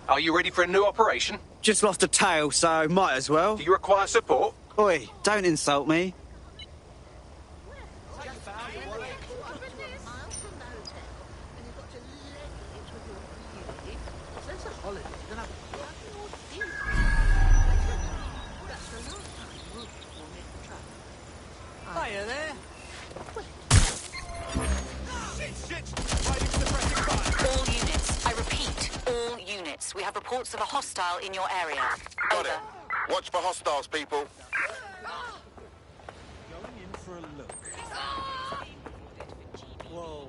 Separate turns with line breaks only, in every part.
Are you ready for a new operation?
Just lost a tail, so might as well.
Do you require support?
Oi, don't insult me.
Hiya there.
All units, I repeat, all units. We have reports of a hostile in your area.
Got
Over.
it. Watch for hostiles, people.
Going in for a look. Whoa.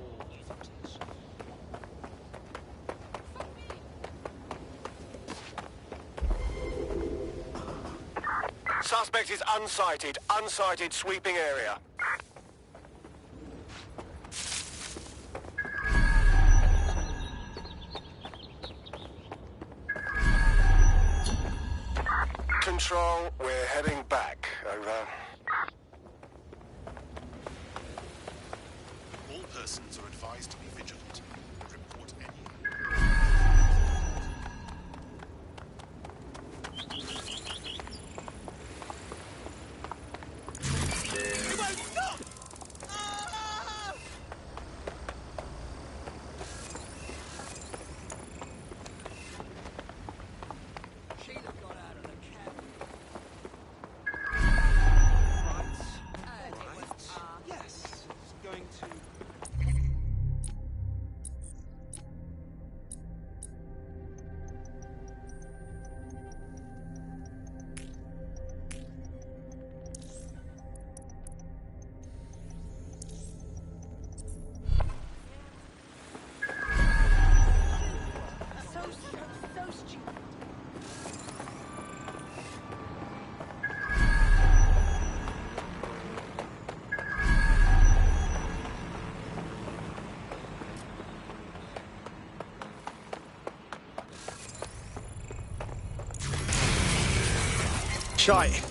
Suspect is unsighted. Unsighted sweeping area. Control, we're heading back. Over.
All persons are advised to be vigilant. Report any.
Yes. It's going to...
So stupid.
Shite.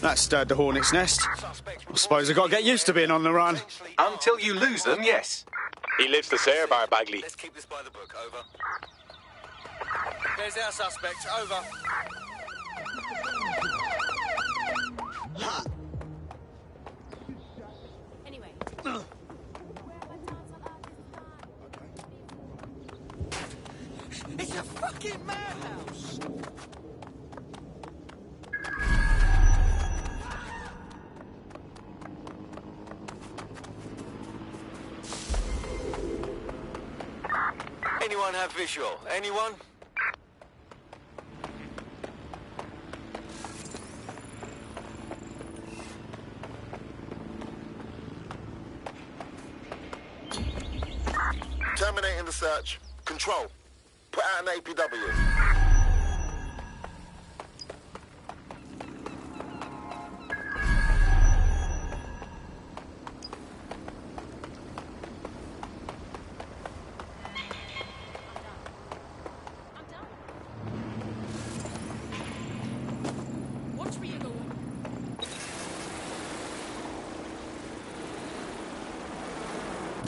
That stirred the hornet's nest. I suppose I've got to get used to being on the run.
Until you lose them, yes.
He lives to say about Bagley.
Let's keep this by the book. Over.
There's our suspect. Over.
Anyway.
It's a fucking madhouse!
Anyone have visual? Anyone? Terminating the search. Control. Put out an APW.
Watch me, you go.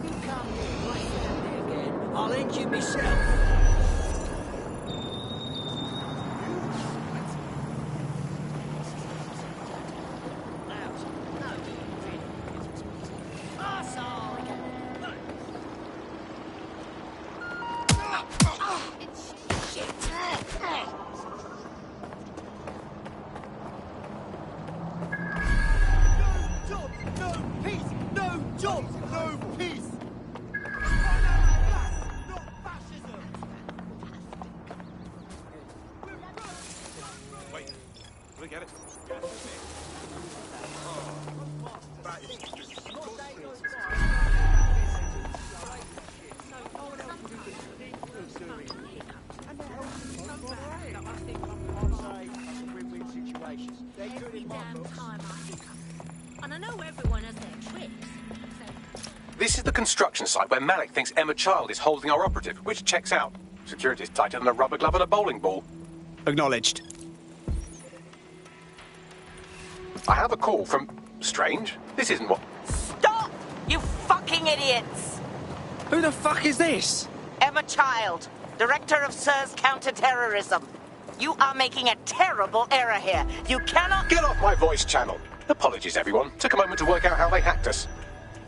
You come here, right down there again. I'll end you myself. No peace! No jobs! No peace! Not fascism!
Wait. Did I get it?
And I know everyone has their tricks.
This is the construction site where Malik thinks Emma Child is holding our operative, which checks out. Security's tighter than a rubber glove and a bowling ball.
Acknowledged.
I have a call from... Strange. This isn't what...
Stop! You fucking idiots!
Who the fuck is this?
Emma Child. Director of SIR's Counter-Terrorism. You are making a terrible error here. You cannot...
Get off my voice channel. Apologies, everyone. Took a moment to work out how they hacked us.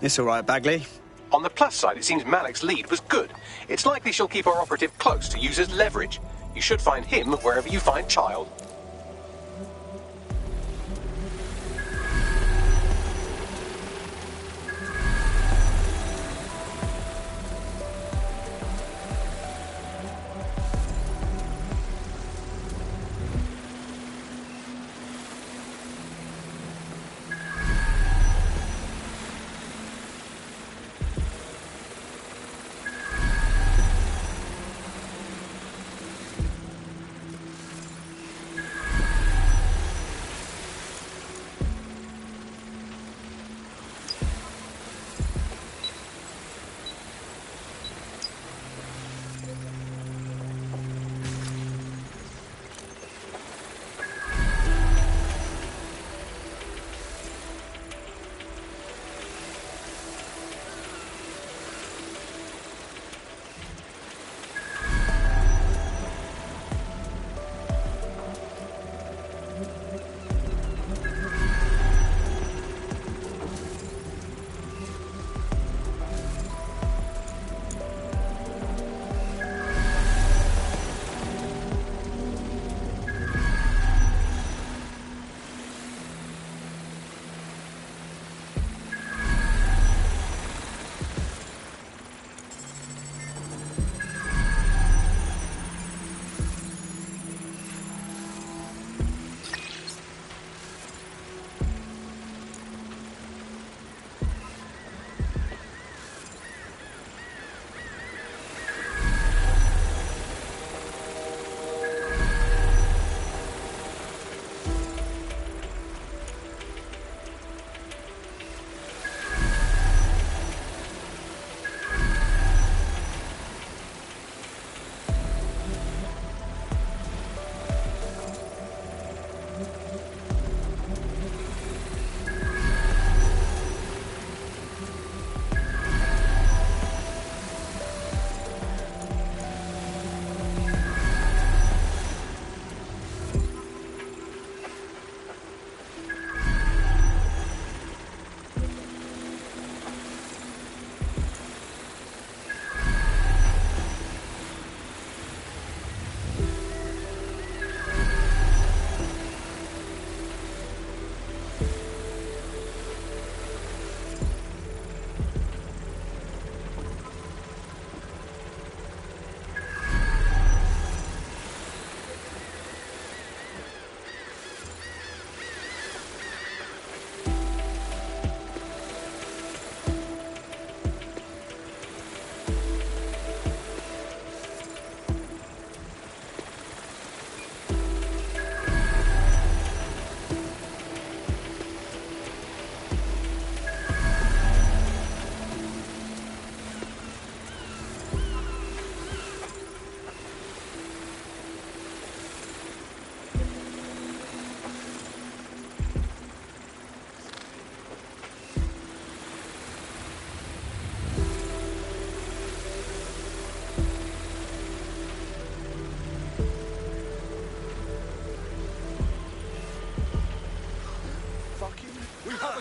It's all right, Bagley.
On the plus side, it seems Malik's lead was good. It's likely she'll keep our operative close to use as leverage. You should find him wherever you find Child.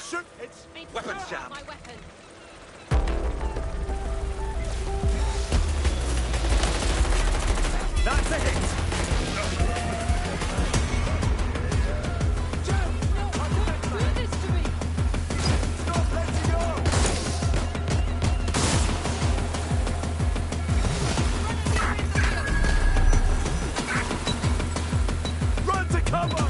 Shoot! It's weapons jam.
My weapon.
That's a hit.
Do this to me.
Stop letting go. Run to cover.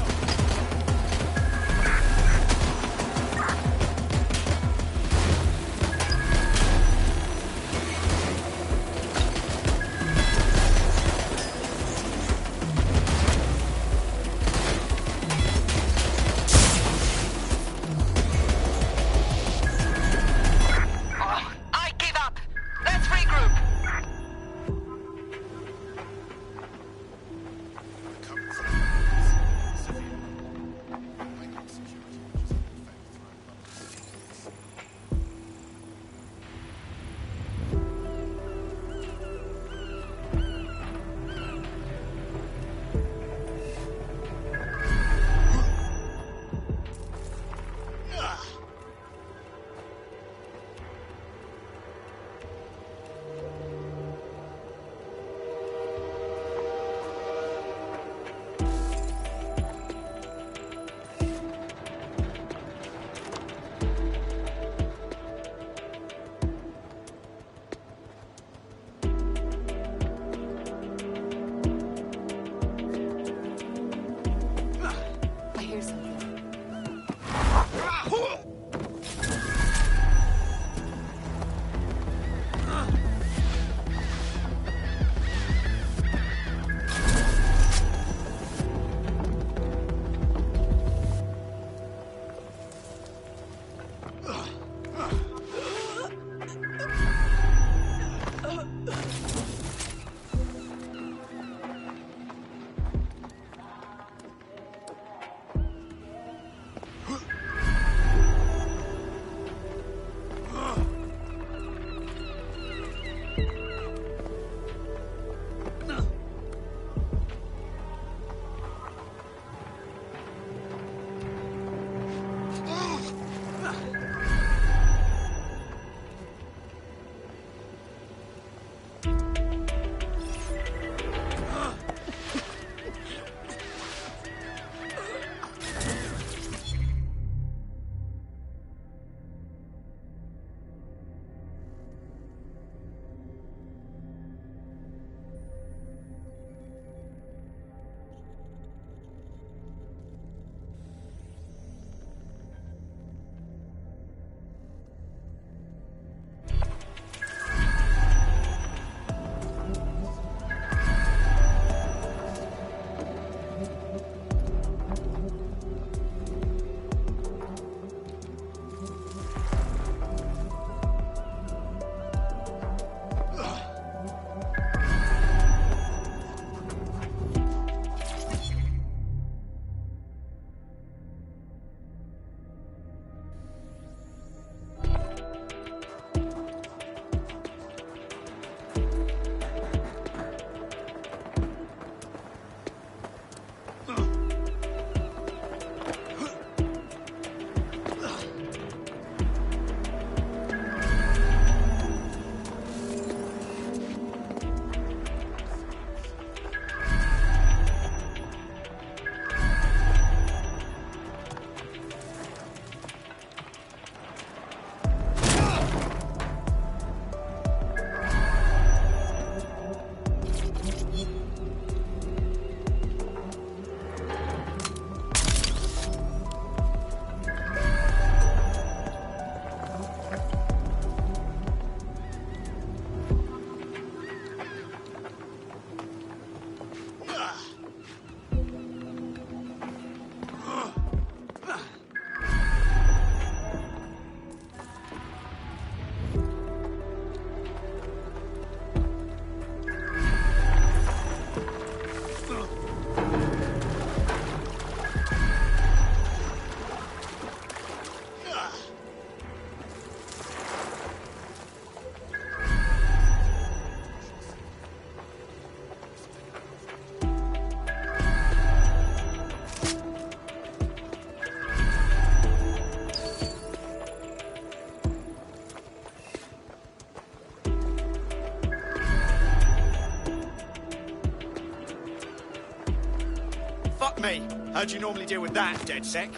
Fuck me. How'd you normally deal with that, dead sec?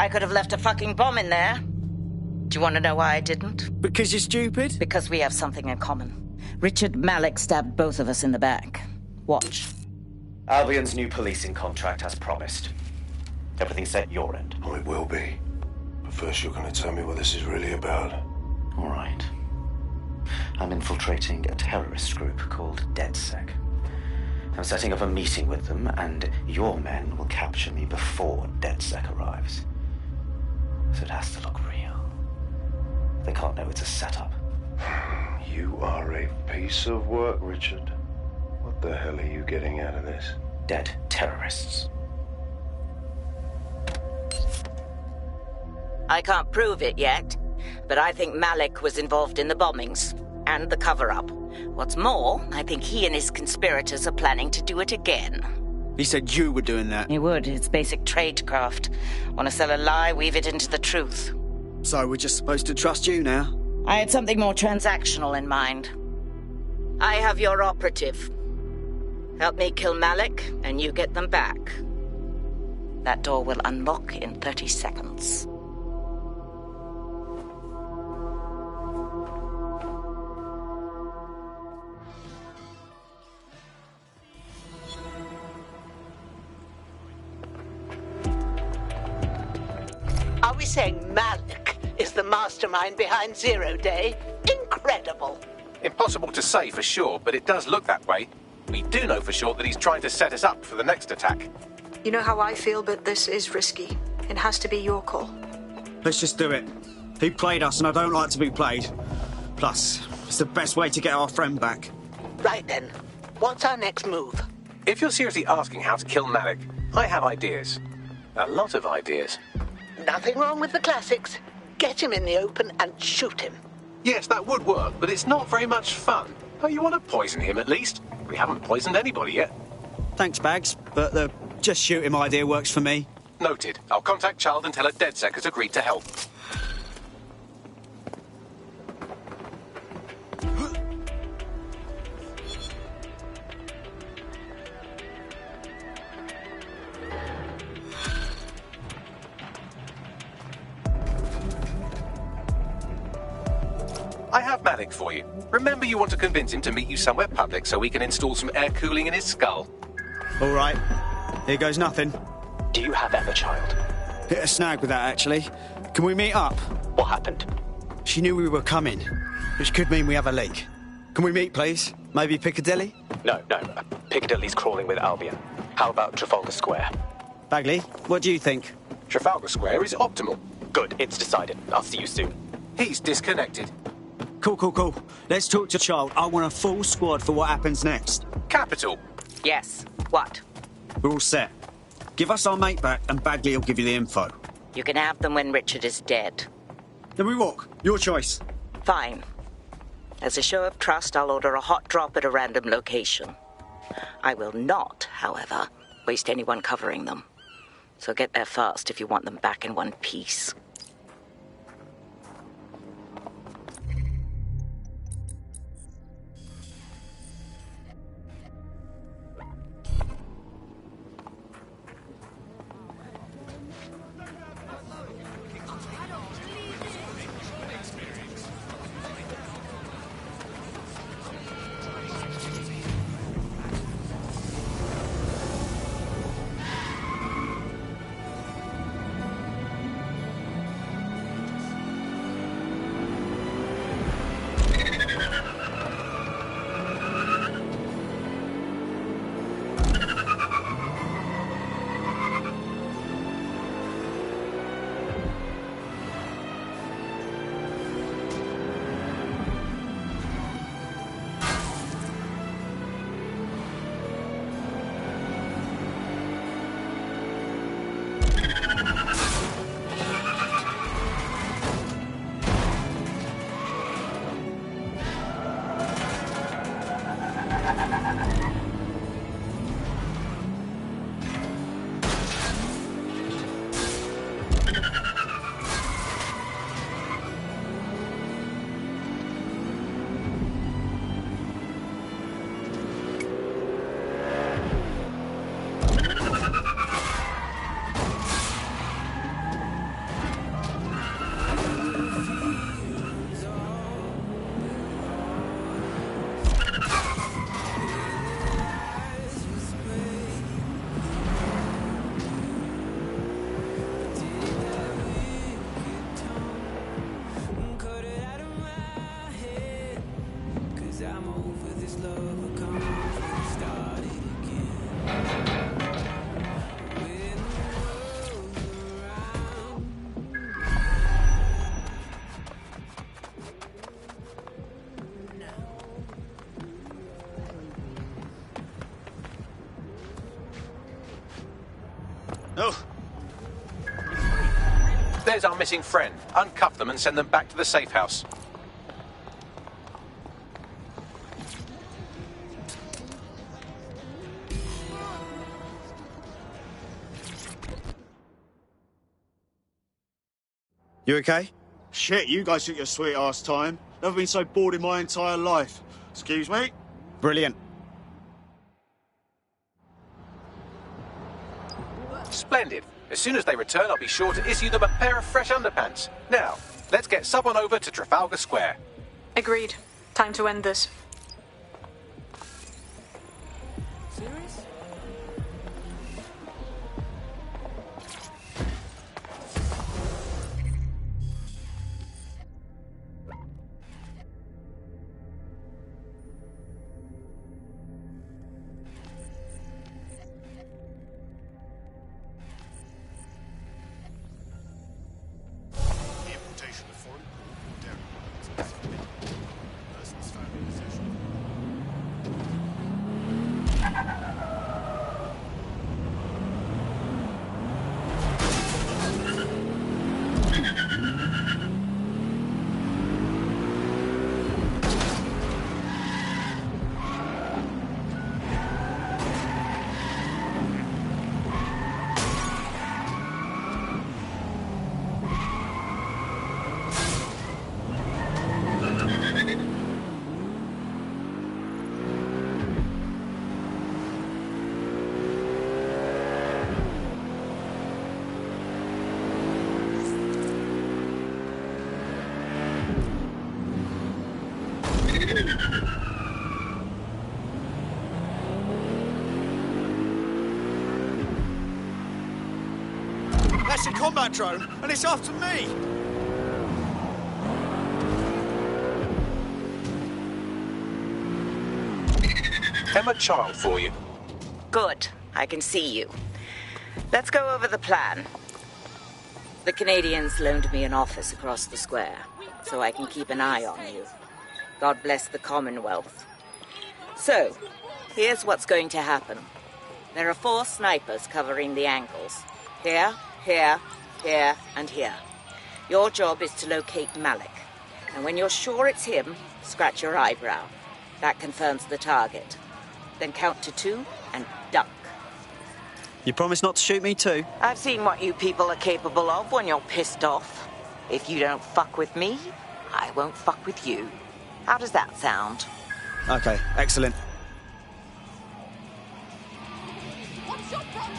I could have left a fucking bomb in there. Do you want to know why I didn't?
Because you're stupid?
Because we have something in common. Richard Malik stabbed both of us in the back. Watch.
Albion's new policing contract as promised. Everything's set your end.
Oh, it will be. But first you're going to tell me what this is really about.
All right. I'm infiltrating a terrorist group called DedSec. I'm setting up a meeting with them, and your men will capture me before DedSec arrives. So it has to look real. They can't know it's a setup.
You are a piece of work, Richard. What the hell are you getting out of this?
Dead terrorists.
I can't prove it yet, but I think Malik was involved in the bombings and the cover-up. What's more, I think he and his conspirators are planning to do it again.
He said you were doing that.
He would. It's basic tradecraft. Want to sell a lie, weave it into the truth.
So we're just supposed to trust you now?
I had something more transactional in mind. I have your operative. Help me kill Malik, and you get them back. That door will unlock in 30 seconds.
Are we saying Malik is the mastermind behind Zero Day? Incredible.
Impossible to say for sure, but it does look that way. We do know for sure that he's trying to set us up for the next attack.
You know how I feel, but this is risky. It has to be your call.
Let's just do it. He played us, and I don't like to be played. Plus, it's the best way to get our friend back.
Right then. What's our next move?
If you're seriously asking how to kill Malik, I have ideas. A lot of ideas.
Nothing wrong with the classics. Get him in the open and shoot him.
Yes, that would work, but it's not very much fun. Oh, you want to poison him at least? We haven't poisoned anybody yet.
Thanks, Bags, but the just shoot him idea works for me.
Noted. I'll contact Child and tell her DedSec has agreed to help. I have Malik for you. Remember you want to convince him to meet you somewhere public so we can install some air cooling in his skull.
All right. Here goes nothing.
Do you have Emma, child?
Hit a snag with that, actually. Can we meet up?
What happened?
She knew we were coming, which could mean we have a leak. Can we meet, please? Maybe Piccadilly?
No. Piccadilly's crawling with Albion. How about Trafalgar Square?
Bagley, what do you think?
Trafalgar Square is optimal.
Good, it's decided. I'll see you soon.
He's disconnected.
Cool. Let's talk to Child. I want a full squad for what happens next.
Capital.
Yes. What?
We're all set. Give us our mate back and Bagley will give you the info.
You can have them when Richard is dead.
Then we walk. Your choice.
Fine. As a show of trust, I'll order a hot drop at a random location. I will not, however, waste anyone covering them. So get there fast if you want them back in one piece.
Oh.
There's our missing friend. Uncuff them and send them back to the safe house.
You okay?
Shit, you guys took your sweet ass time. Never been so bored in my entire life. Excuse me?
Brilliant.
Splendid. As soon as they return, I'll be sure to issue them a pair of fresh underpants. Now, let's get someone over to Trafalgar Square.
Agreed. Time to end this.
Serious?
That's a combat drone, and it's after me!
Emma Child for you.
Good. I can see you. Let's go over the plan. The Canadians loaned me an office across the square, so I can keep an eye on you. God bless the Commonwealth. So, here's what's going to happen. There are 4 snipers covering the angles. Here, here, here, and here. Your job is to locate Malik. And when you're sure it's him, scratch your eyebrow. That confirms the target. Then count to 2 and duck.
You promise not to shoot me too?
I've seen what you people are capable of when you're pissed off. If you don't fuck with me, I won't fuck with you. How does that sound?
Okay, excellent.
What's your problem?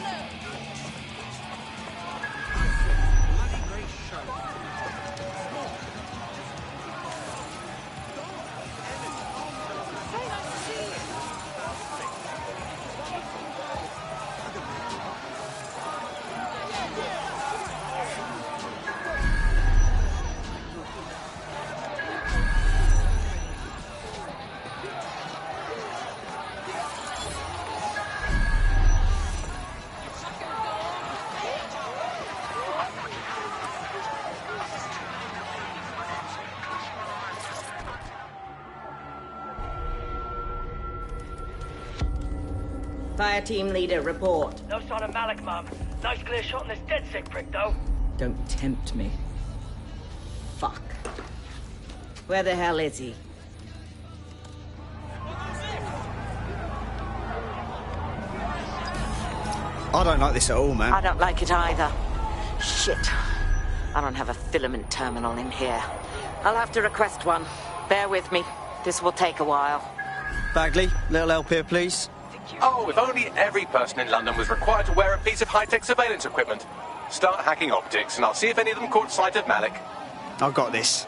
Fire team leader, report.
No sign of Malik, Mum. Nice clear shot on this dead sick prick, though.
Don't tempt me. Fuck. Where the hell is he?
I don't like this at all, man.
I don't like it either. Shit. I don't have a filament terminal in here. I'll have to request one. Bear with me. This will take a while.
Bagley, little help here, please.
Oh, if only every person in London was required to wear a piece of high-tech surveillance equipment. Start hacking optics, and I'll see if any of them caught sight of Malik.
I've got this.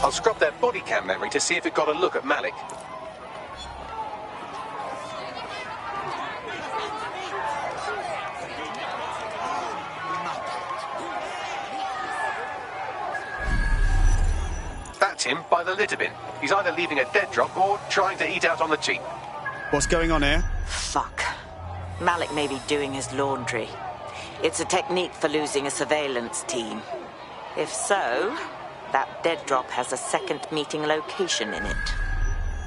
I'll scrub their body cam memory to see if it got a look at Malik. That's him by the litter bin. He's either leaving a dead drop or trying to eat out on the cheap.
What's going on here?
Fuck. Malik may be doing his laundry. It's a technique for losing a surveillance team. If so, that dead drop has a second meeting location in it.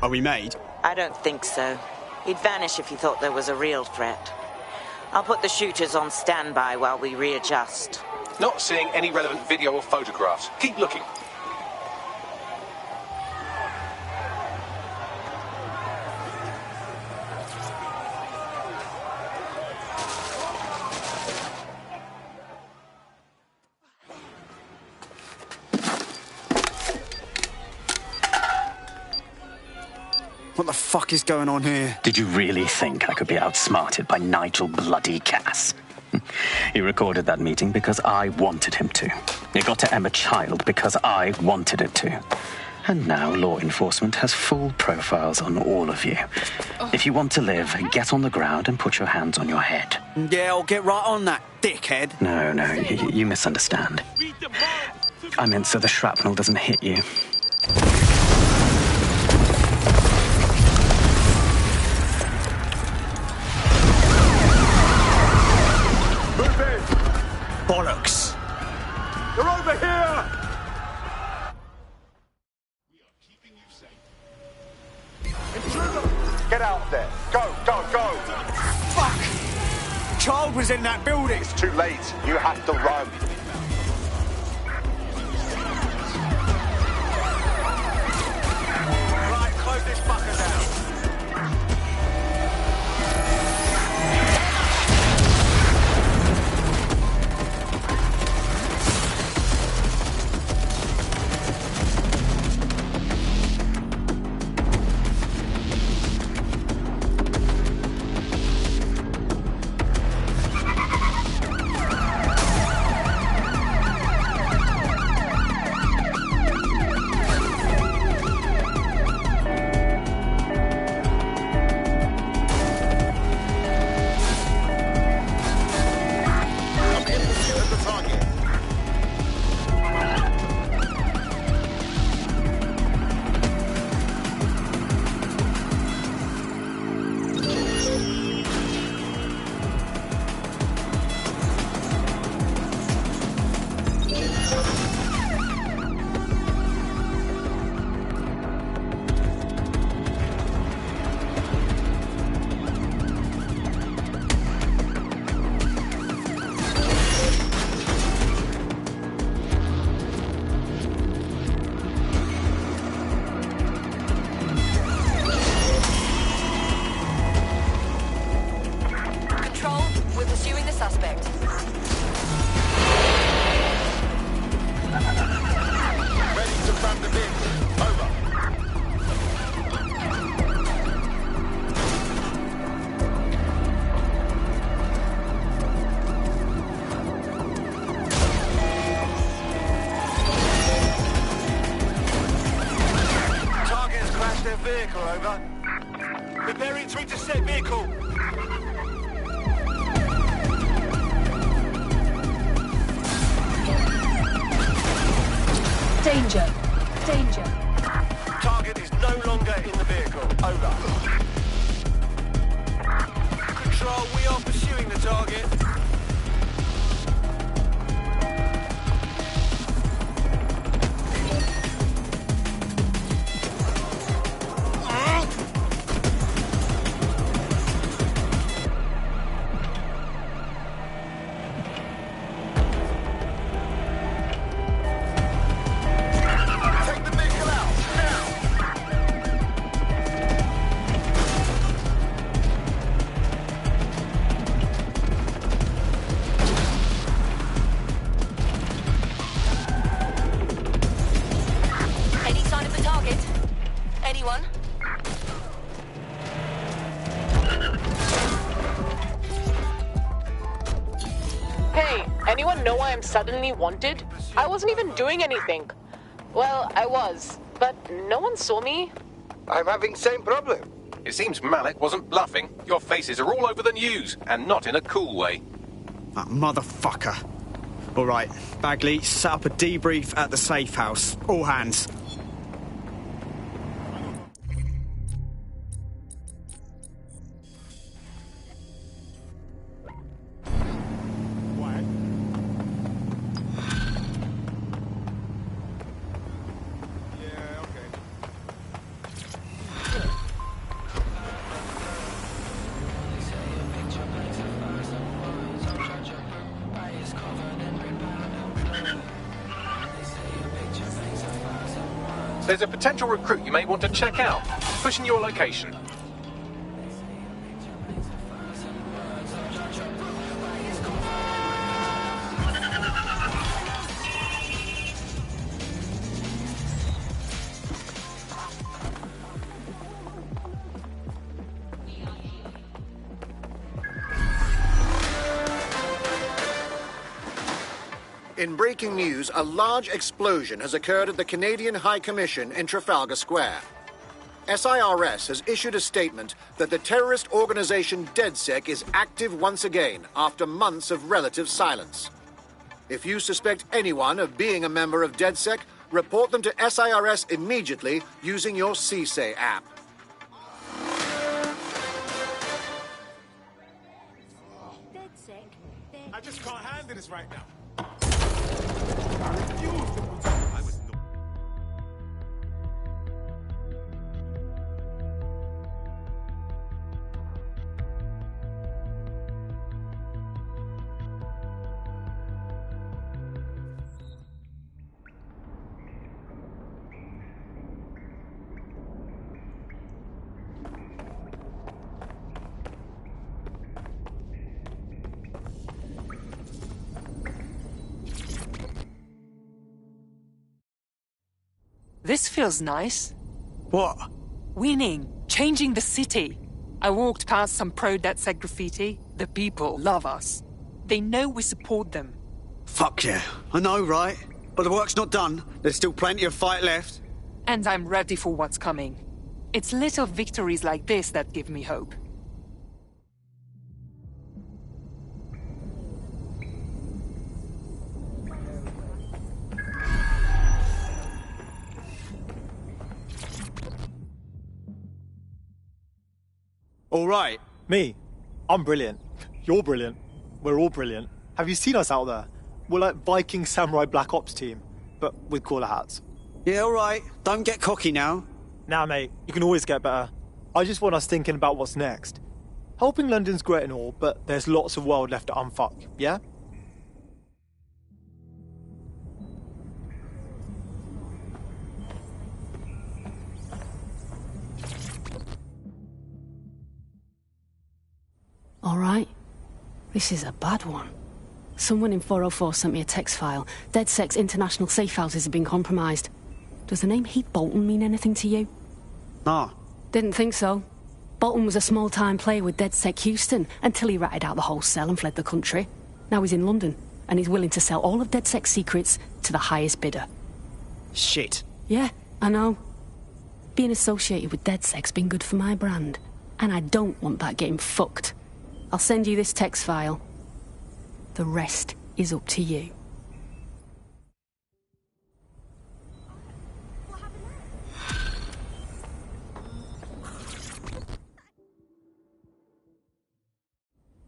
Are we made?
I don't think so. He'd vanish if he thought there was a real threat. I'll put the shooters on standby while we readjust.
Not seeing any relevant video or photographs. Keep looking.
What the fuck is going on here?
Did you really think I could be outsmarted by Nigel bloody Cass? He recorded that meeting because I wanted him to. It got to Emma Child because I wanted it to. And now law enforcement has full profiles on all of you. If you want to live, get on the ground and put your hands on your head.
Yeah, I'll get right on that, dickhead.
No, you misunderstand. I meant so the shrapnel doesn't hit you.
Bollocks!
They're over here! Intruder! Get out there! Go, go, go!
Fuck! Child was in that building!
It's too late. You have to run. Right, close this fucker down.
suspect.
Ready to grab the vehicle. Over. Target has crashed their vehicle, over. Preparing to intercept vehicle.
Danger. Danger.
Target is no longer in the vehicle. Over. Control, we are pursuing the target.
Anyone know why I'm suddenly wanted? I wasn't even doing anything. Well, I was, but no one saw me.
I'm having same problem.
It seems Malik wasn't bluffing. Your faces are all over the news, and not in a cool way.
That motherfucker. All right, Bagley, set up a debrief at the safe house. All hands.
There's a potential recruit you may want to check out. Pushing your location.
In breaking news, a large explosion has occurred at the Canadian High Commission in Trafalgar Square. SIRS has issued a statement that the terrorist organization DedSec is active once again after months of relative silence. If you suspect anyone of being a member of DedSec, report them to SIRS immediately using your CSAY app.
I just can't handle this right now.
This feels nice.
What?
Winning. Changing the city. I walked past some pro-DedSec graffiti. The people love us. They know we support them.
Fuck yeah. I know, right? But the work's not done. There's still plenty of fight left.
And I'm ready for what's coming. It's little victories like this that give me hope.
All right.
Me? I'm brilliant. You're brilliant. We're all brilliant. Have you seen us out there? We're like Viking Samurai Black Ops team, but with cooler hats.
Yeah, all right. Don't get cocky now.
Nah, mate. You can always get better. I just want us thinking about what's next. Helping London's great and all, but there's lots of world left to unfuck, yeah?
All right. This is a bad one. Someone in 404 sent me a text file. DedSec's international safe houses have been compromised. Does the name Heath Bolton mean anything to you?
Nah.
Didn't think so. Bolton was a small-time player with DedSec Houston until he ratted out the whole cell and fled the country. Now he's in London, and he's willing to sell all of DedSec's secrets to the highest bidder.
Shit.
Yeah, I know. Being associated with DedSec's been good for my brand, and I don't want that getting fucked. I'll send you this text file. The rest is up to you.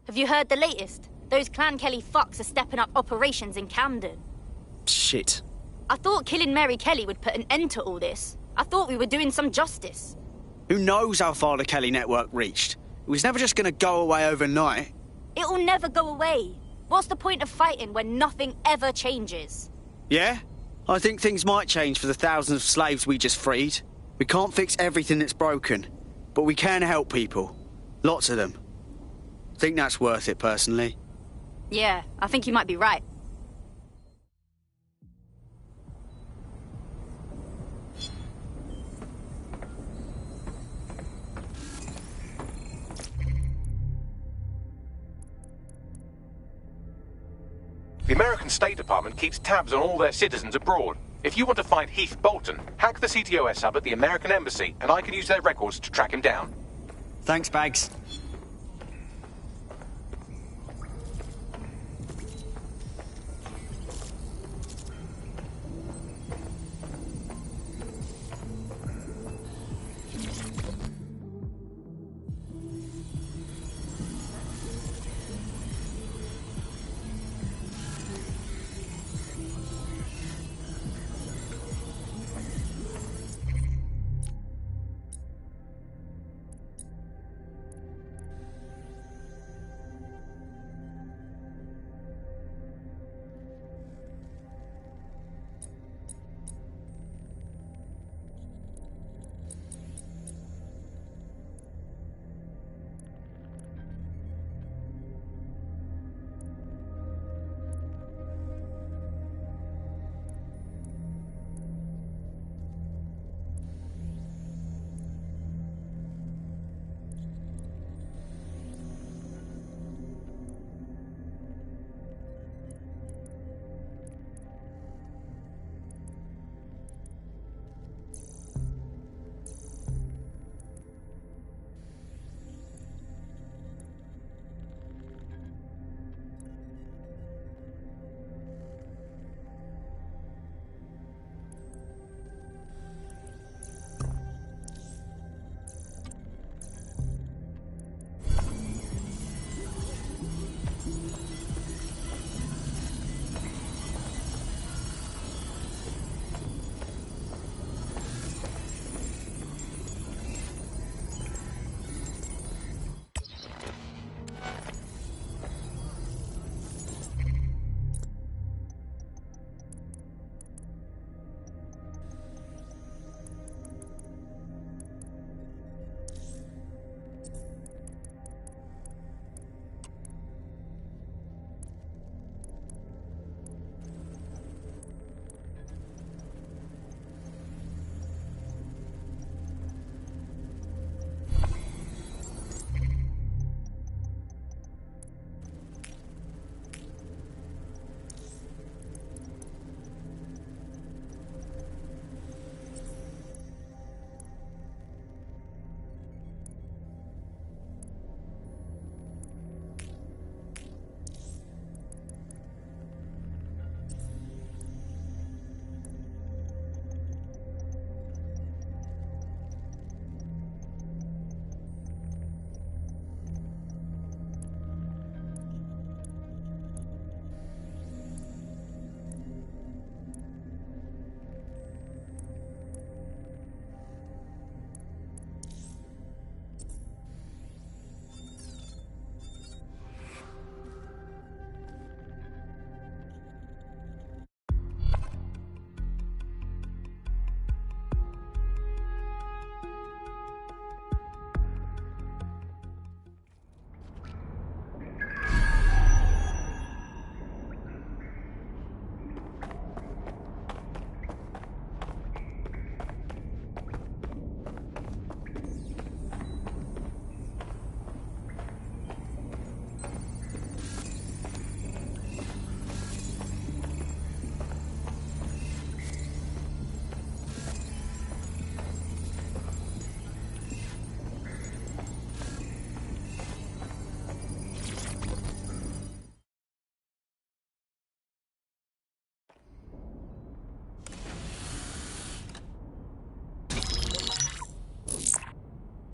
Have you heard the latest? Those Clan Kelly fucks are stepping up operations in Camden.
Shit.
I thought killing Mary Kelly would put an end to all this. I thought we were doing some justice.
Who knows how far the Kelly network reached? It was never just going to go away overnight.
It'll never go away. What's the point of fighting when nothing ever changes?
Yeah? I think things might change for the thousands of slaves we just freed. We can't fix everything that's broken, but we can help people. Lots of them. I think that's worth it, personally.
Yeah, I think you might be right.
The American State Department keeps tabs on all their citizens abroad. If you want to find Heath Bolton, hack the CTOS hub at the American Embassy, and I can use their records to track him down.
Thanks, Bags.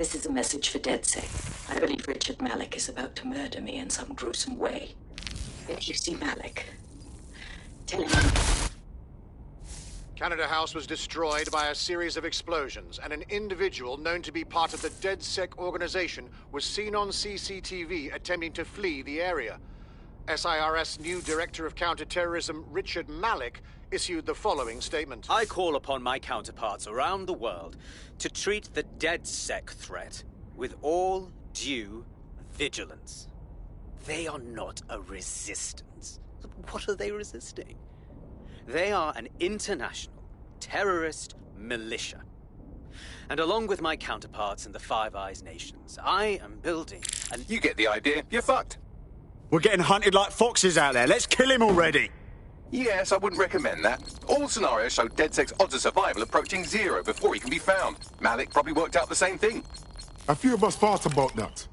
This is a message for DedSec. I believe Richard Malik is about to murder me in some gruesome way. If you see Malik, tell him...
Canada House was destroyed by a series of explosions, and an individual known to be part of the DedSec organization was seen on CCTV attempting to flee the area. SIRS new Director of Counterterrorism, Richard Malik, issued the following statement.
I call upon my counterparts around the world to treat the DedSec threat with all due vigilance. They are not a resistance. What are they resisting? They are an international terrorist militia. And along with my counterparts in the Five Eyes nations, I am building an...
You get the idea. You're fucked.
We're getting hunted like foxes out there. Let's kill him already.
Yes, I wouldn't recommend that. All scenarios show DedSec's odds of survival approaching 0 before he can be found. Malik probably worked out the same thing.
A few of us thought about that.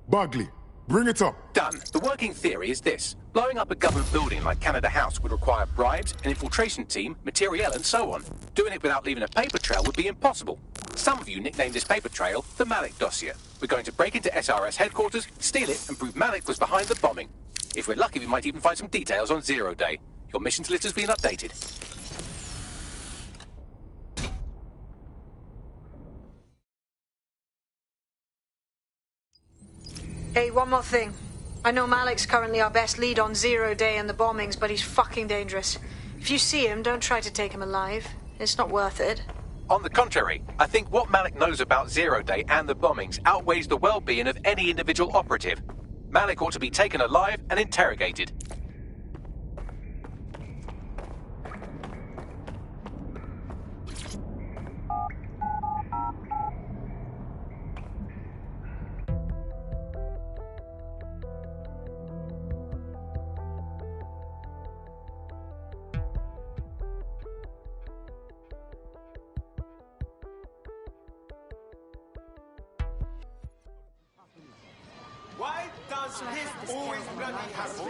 Bagley, bring it up.
Done. The working theory is this. Blowing up a government building like Canada House would require bribes, an infiltration team, materiel, and so on. Doing it without leaving a paper trail would be impossible. Some of you nicknamed this paper trail the Malik dossier. We're going to break into SRS headquarters, steal it, and prove Malik was behind the bombing. If we're lucky, we might even find some details on Zero Day. Your missions list has been updated.
Hey, one more thing. I know Malik's currently our best lead on Zero Day and the bombings, but he's fucking dangerous. If you see him, don't try to take him alive. It's not worth it.
On the contrary, I think what Malik knows about Zero Day and the bombings outweighs the well-being of any individual operative. Malik ought to be taken alive and interrogated.
Why does this always bloody happen?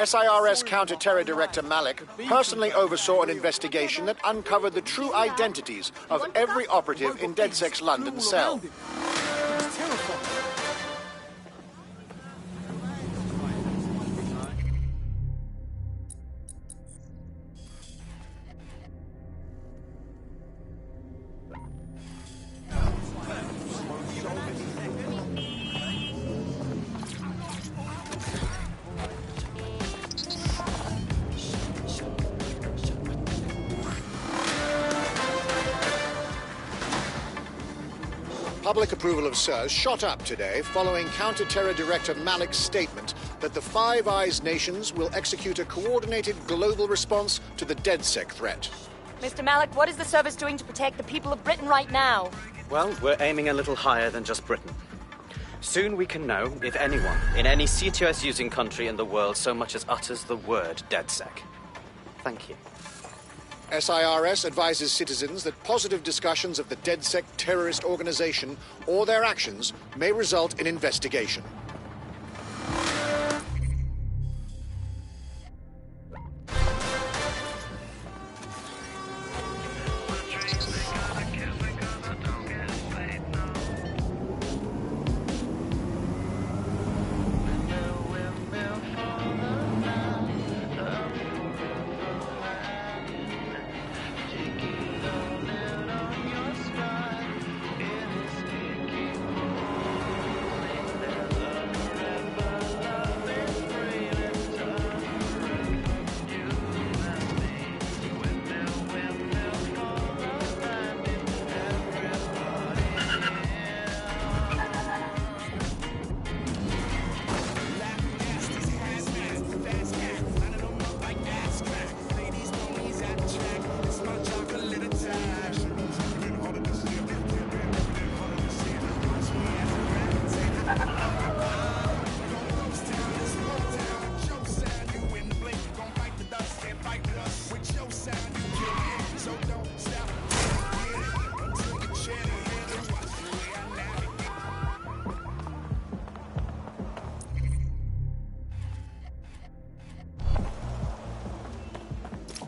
SIRS Counter-Terror Director Malik personally oversaw an investigation that uncovered the true identities of every operative in DedSec's London cell. Public approval of SIRS shot up today following Counter-Terror Director Malik's statement that the Five Eyes nations will execute a coordinated global response to the DedSec threat.
Mr. Malik, what is the service doing to protect the people of Britain right now?
Well, we're aiming a little higher than just Britain. Soon we can know if anyone in any CTOS-using country in the world so much as utters the word DedSec. Thank you.
SIRS advises citizens that positive discussions of the DedSec terrorist organization or their actions may result in investigation.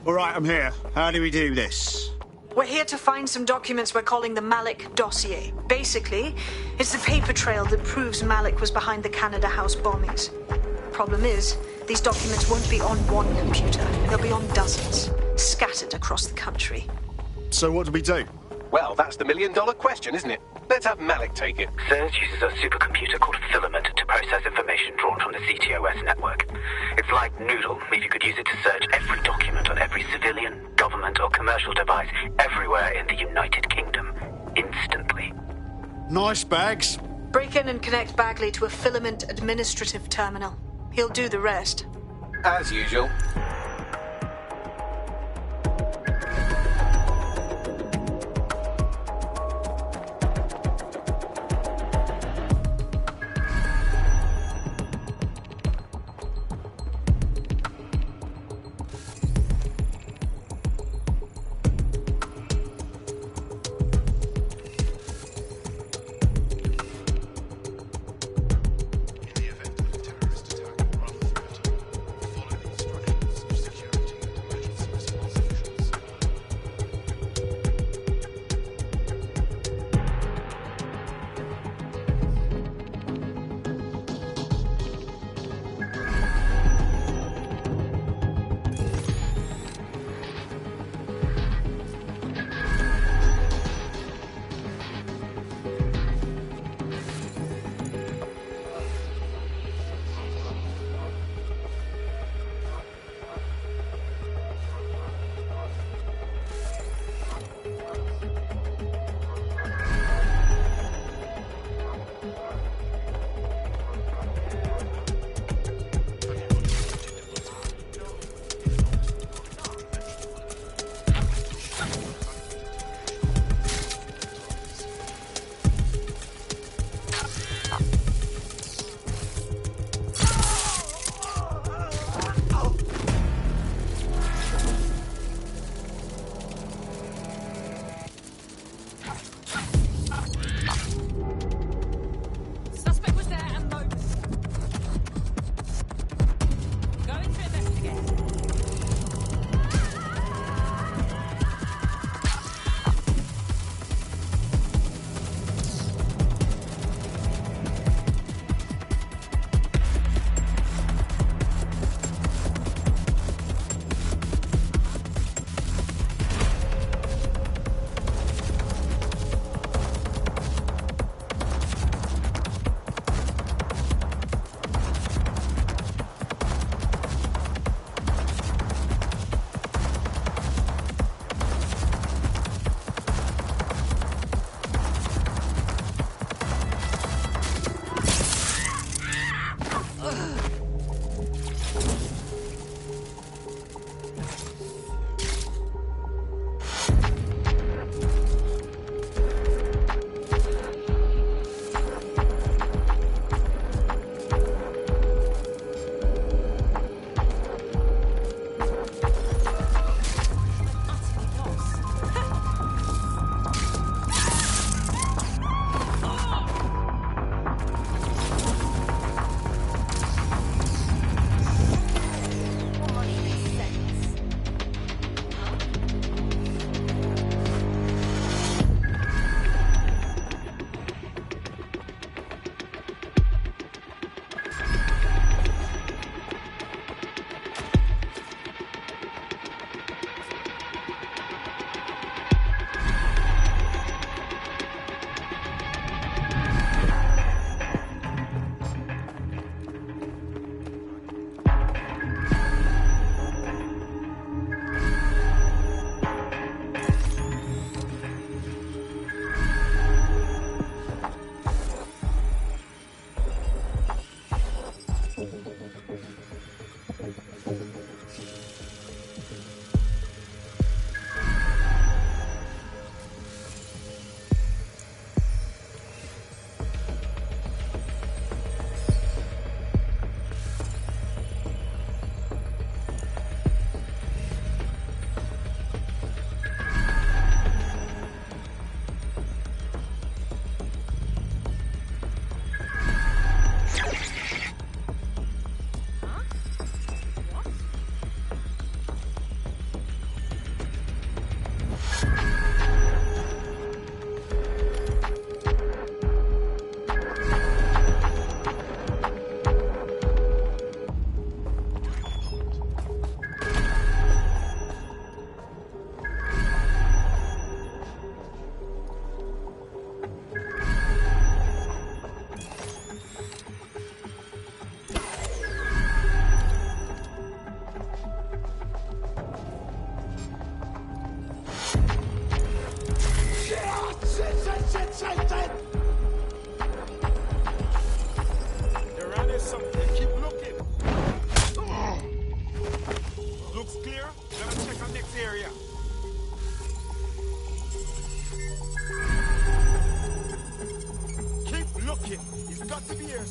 All right, I'm here. How do we do this?
We're here to find some documents we're calling the Malik dossier. Basically, it's the paper trail that proves Malik was behind the Canada House bombings. Problem is, these documents won't be on one computer. They'll be on dozens, scattered across the country.
So what do we do?
Well, that's the million-dollar question, isn't it? Let's have Malik take it.
Surge uses a supercomputer called Filament to process information drawn from the CTOS network. It's like Noodle, if you could use it to search every document on every civilian, government, or commercial device everywhere in the United Kingdom, instantly.
Nice bags.
Break in and connect Bagley to a Filament administrative terminal. He'll do the rest.
As usual.
In the event of a terrorist attack or other threat, follow the instructions.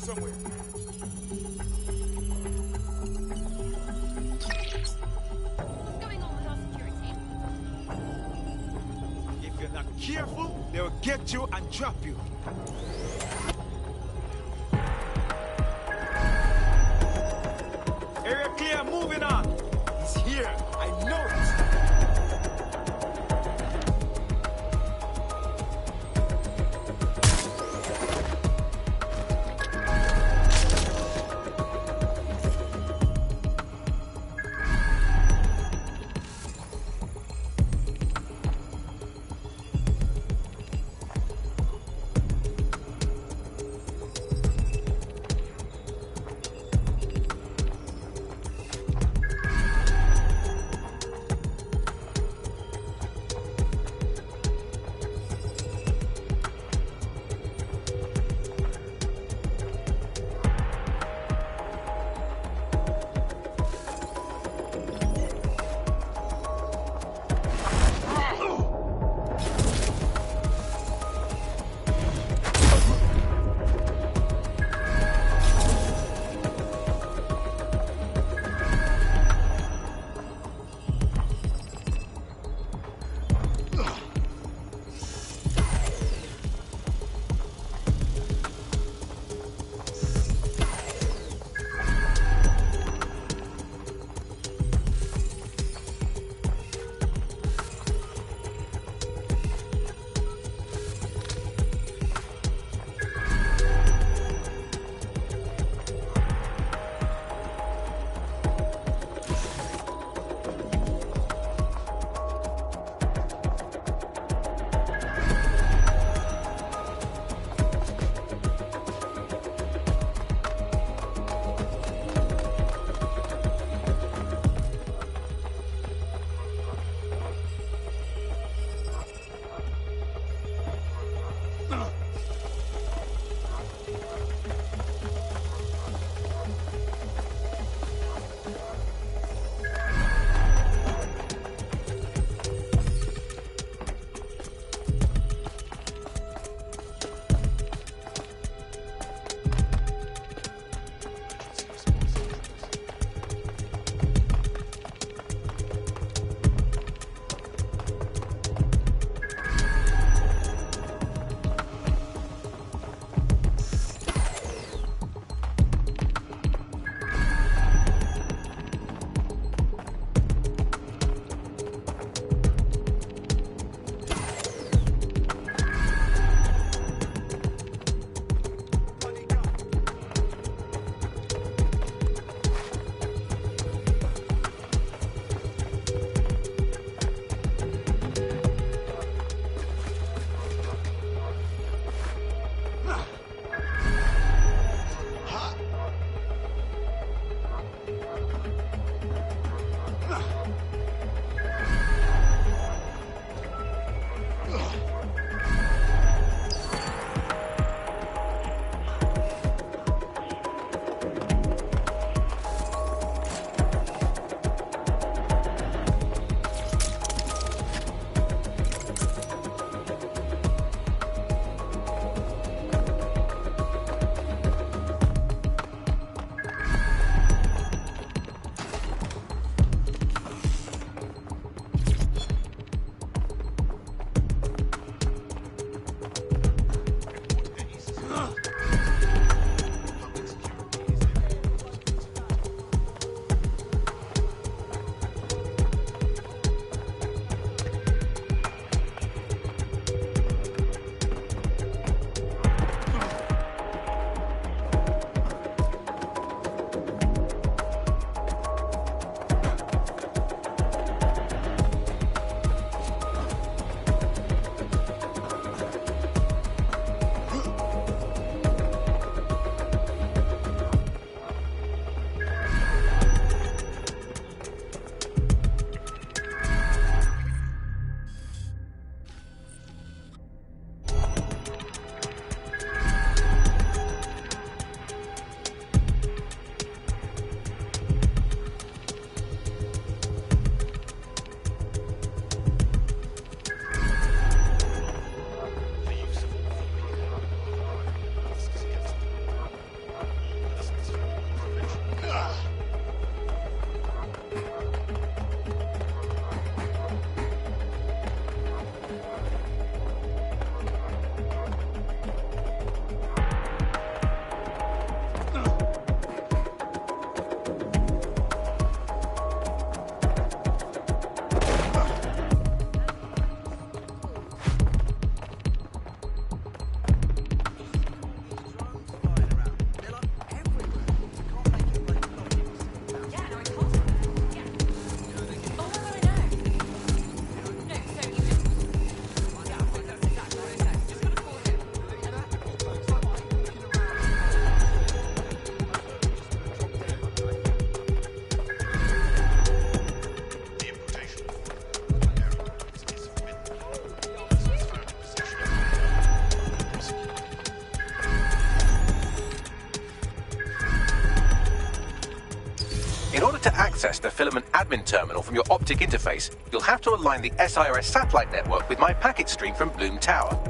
somewhere.
What's going on with our security?
If you're not careful, they'll get you and drop you. Area clear, moving on. He's here. I know it.
access the filament admin terminal from your optic interface, you'll have to align the SIRS satellite network with my packet stream from Bloom Tower.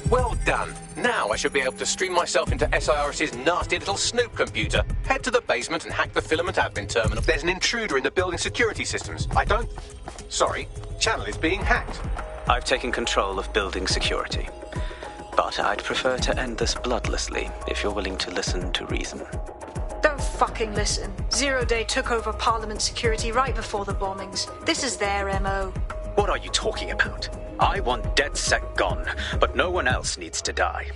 Well done. Now I should be able to stream myself into SIRS's nasty little snoop computer, head to the basement and hack the filament admin terminal. There's an intruder in the building security systems. Sorry, channel is being hacked.
I've taken control of building security. But I'd prefer to end this bloodlessly if you're willing to listen to reason.
Don't fucking listen. Zero Day took over Parliament security right before the bombings. This is their MO.
What are you talking about? I want DedSec gone, but no one else needs to die.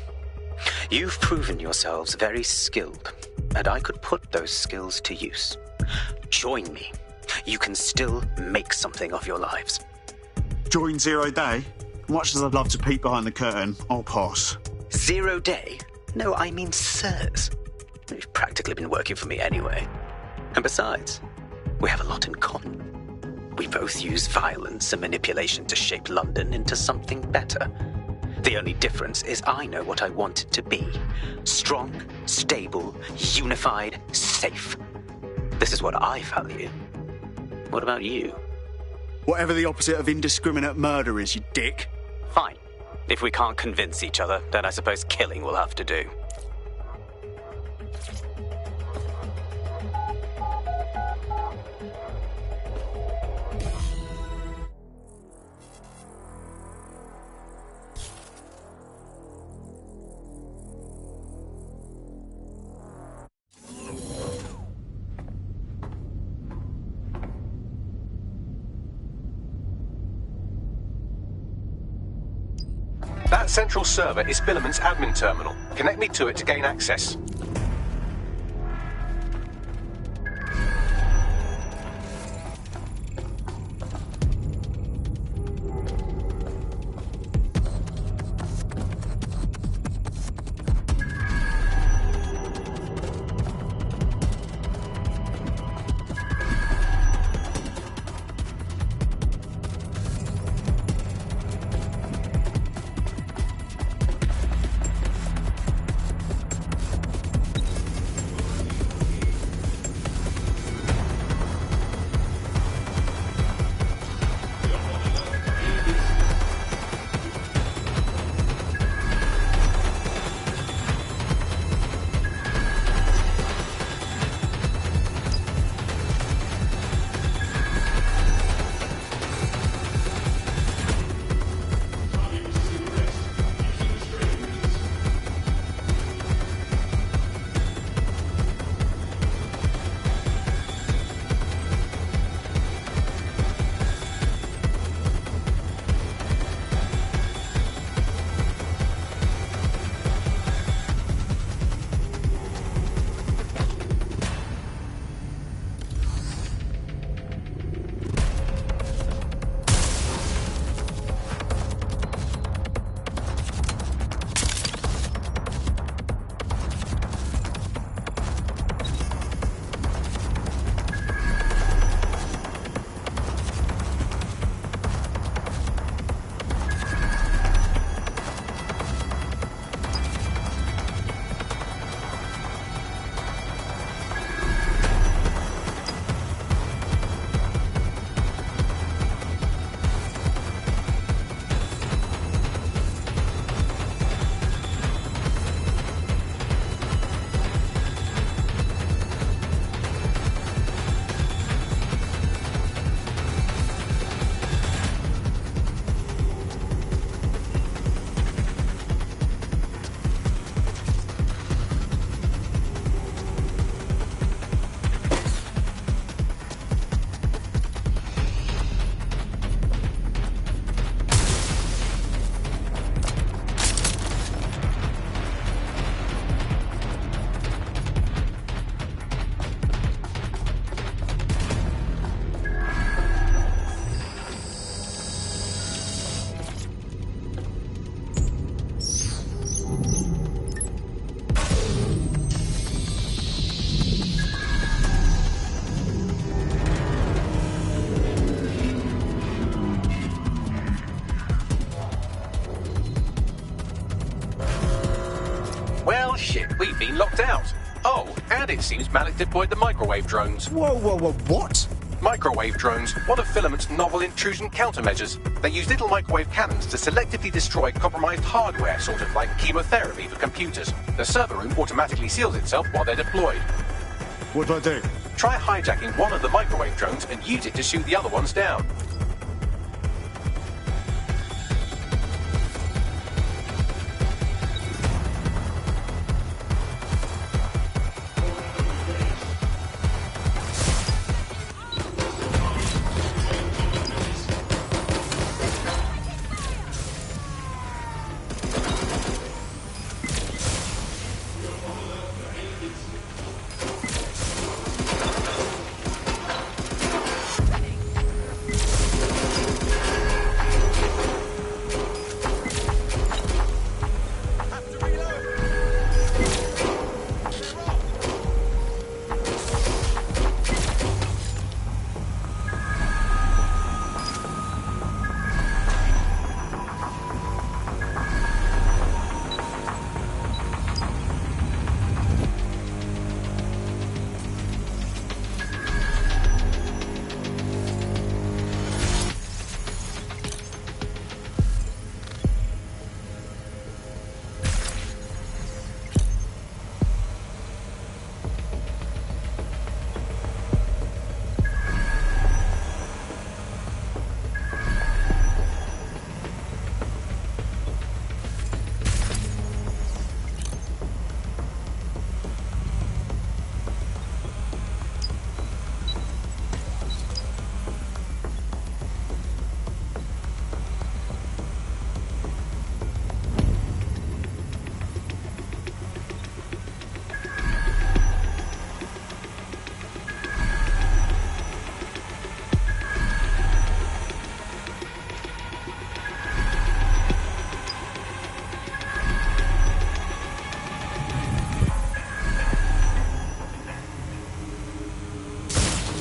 You've proven yourselves very skilled, and I could put those skills to use. Join me. You can still make something of your lives.
Join Zero Day? Much as I'd love to peek behind the curtain, I'll pass.
0 Day? No, I mean SIRS. You've practically been working for me anyway. And besides, we have a lot in common. We both use violence and manipulation to shape London into something better. The only difference is I know what I want it to be. Strong, stable, unified, safe. This is what I value. What about you?
Whatever the opposite of indiscriminate murder is, you dick.
Fine. If we can't convince each other, then I suppose killing will have to do.
That central server is Filament's admin terminal. Connect me to it to gain access. shit, we've been locked out. Oh, and it seems Malik deployed the microwave drones.
Whoa, what?
Microwave drones, one of Filament's novel intrusion countermeasures. They use little microwave cannons to selectively destroy compromised hardware, sort of like chemotherapy for computers. The server room automatically seals itself while they're deployed.
What do I do?
Try hijacking one of the microwave drones and use it to shoot the other ones down.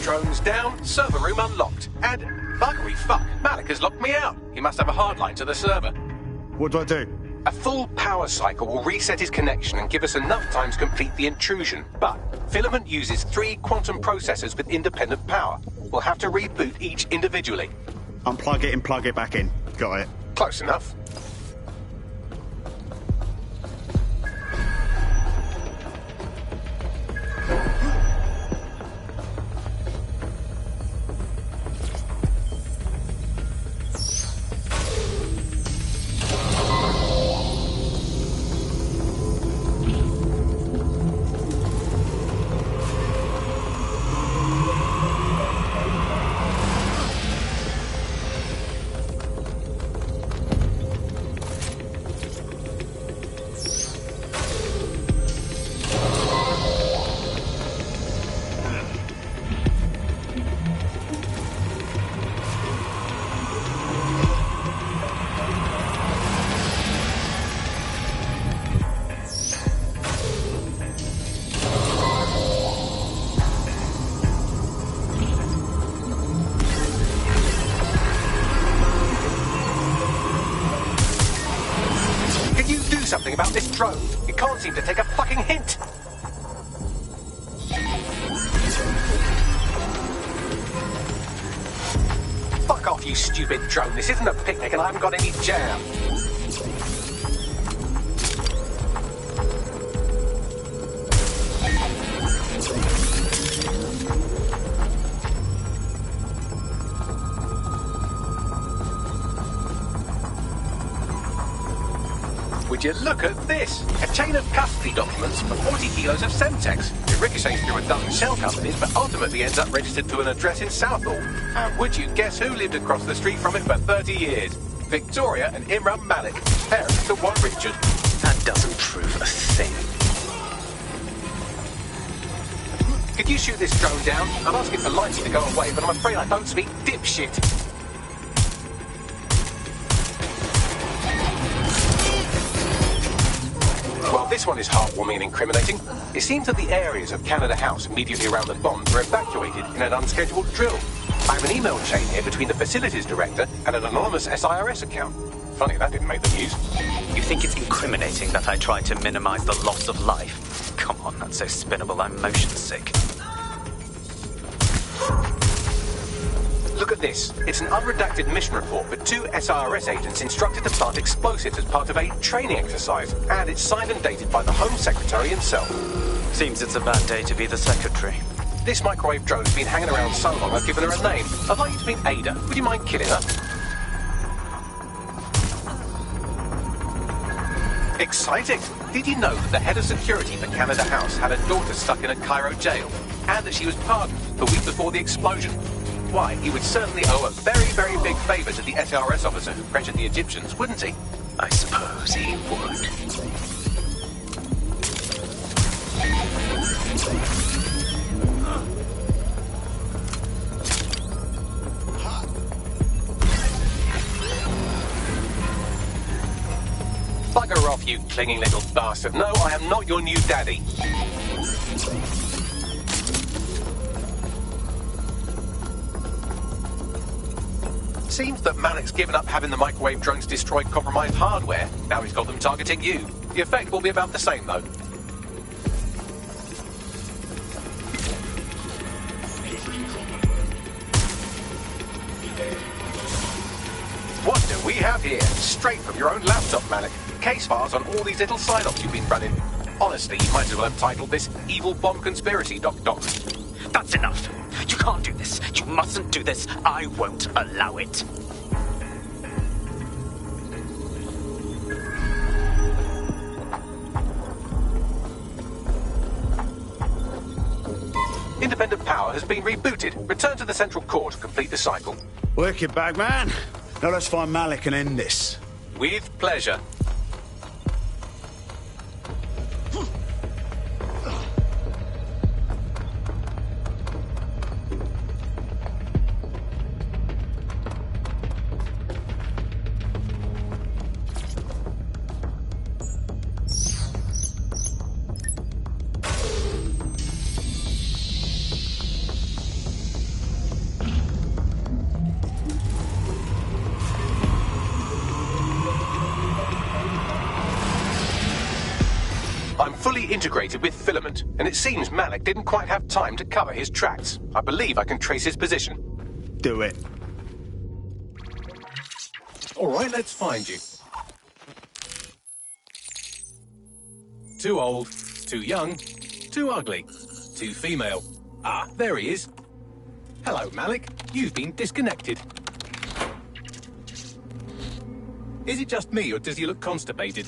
Drones down, server room unlocked. And, buggery fuck, Malik has locked me out. He must have a hardline to the server.
What do I do?
A full power cycle will reset his connection and give us enough time to complete the intrusion. But Filament uses 3 quantum processors with independent power. We'll have to reboot each individually.
Unplug it and plug it back in. Got it.
Close enough. Something about this drone. It can't seem to take a fucking hint. Fuck off, you stupid drone. This isn't a picnic and I haven't got any jam. Would you look at this? A chain of custody documents for 40 kilos of Semtex. It ricochets through a dozen shell companies, but ultimately ends up registered to an address in Southall. And would you guess who lived across the street from it for 30 years? Victoria and Imran Malik, parents to one Richard.
That doesn't prove a thing.
Could you shoot this drone down? I'm asking politely to go away, but I'm afraid I don't speak dipshit. Well, this one is heartwarming and incriminating. It seems that the areas of Canada House immediately around the bombs were evacuated in an unscheduled drill. I have an email chain here between the facilities director and an anonymous SIRS account. Funny that didn't make the news.
You think it's incriminating that I tried to minimize the loss of life? Come on, that's so spinnable, I'm motion sick.
Look at this. It's an unredacted mission report for 2 SIRS agents instructed to plant explosives as part of a training exercise. And it's signed and dated by the Home Secretary himself.
Seems it's a bad day to be the Secretary.
This microwave drone's been hanging around so long I've given her a name. I'd like you to meet Ada. Would you mind killing her? Exciting! Did you know that the head of security for Canada House had a daughter stuck in a Cairo jail? And that she was pardoned the week before the explosion? Why, he would certainly owe a very, very big favour to the SRS officer who pressured the Egyptians, wouldn't he?
I suppose he would.
Bugger off, you clinging little bastard. No, I am not your new daddy. Seems that Malik's given up having the microwave drones destroy compromised hardware. Now he's got them targeting you. The effect will be about the same, though. What do we have here? Straight from your own laptop, Malik. Case files on all these little side-offs you've been running. Honestly, you might as well have titled this Evil Bomb Conspiracy, Doc.
That's enough. You can't do this. You mustn't do this. I won't allow it.
Independent power has been rebooted. Return to the central core to complete the cycle.
Wicked, Bagman. Now let's find Malik and end this.
With pleasure. Integrated with filament, and it seems Malik didn't quite have time to cover his tracks. I believe I can trace his position.
Do it.
All right, let's find you. Too old, too young, too ugly, too female. Ah, there he is. Hello, Malik. You've been disconnected. Is it just me, or does he look constipated?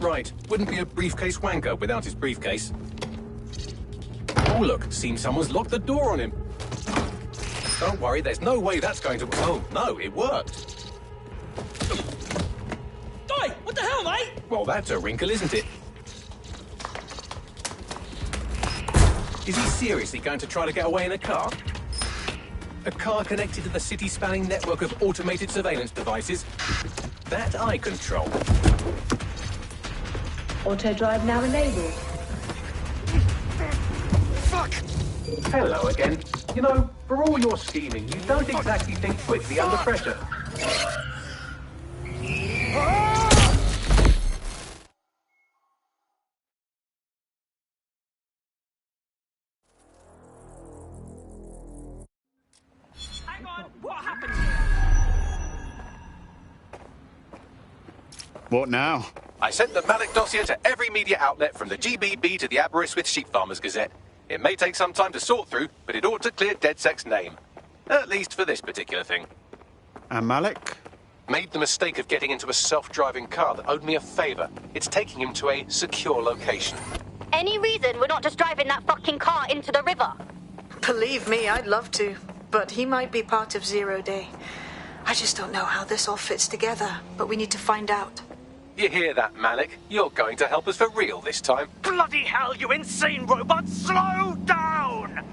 Right, wouldn't be a briefcase wanker without his briefcase. Oh look, seems someone's locked the door on him. Don't worry, there's no way that's going to... Oh, no, it worked.
Oi, what the hell, mate?
Well, that's a wrinkle, isn't it? Is he seriously going to try to get away in a car? A car connected to the city-spanning network of automated surveillance devices? That I control.
Auto drive now enabled.
Fuck! Hello again. You know, for all your scheming, you don't exactly think quickly under pressure.
Hang on, what happened?
What now?
I sent the Malik dossier to every media outlet from the GBB to the Aberystwyth Sheep Farmers Gazette. It may take some time to sort through, but it ought to clear DedSec's name. At least for this particular thing.
And Malik?
Made the mistake of getting into a self-driving car that owed me a favour. It's taking him to a secure location.
Any reason we're not just driving that fucking car into the river?
Believe me, I'd love to. But he might be part of Zero Day. I just don't know how this all fits together, but we need to find out.
You hear that, Malik? You're going to help us for real this time.
Bloody hell, you insane robot! Slow down!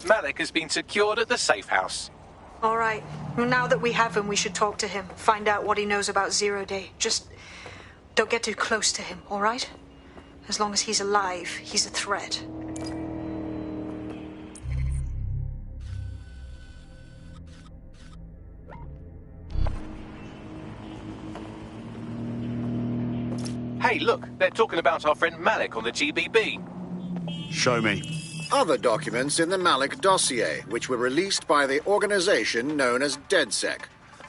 Malik has been secured at the safe house.
All right. Well, now that we have him, we should talk to him. Find out what he knows about Zero Day. Just don't get too close to him, all right? As long as he's alive, he's a threat.
Hey, look, they're talking about our friend Malik on the GBB.
Show me.
Other documents in the Malik dossier, which were released by the organization known as DedSec.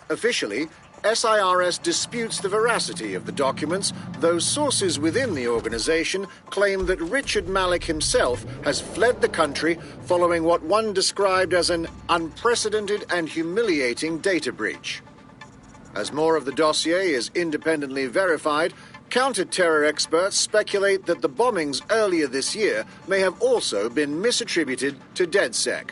Officially, SIRS disputes the veracity of the documents, though sources within the organization claim that Richard Malik himself has fled the country following what one described as an unprecedented and humiliating data breach. As more of the dossier is independently verified, counter-terror experts speculate that the bombings earlier this year may have also been misattributed to DedSec.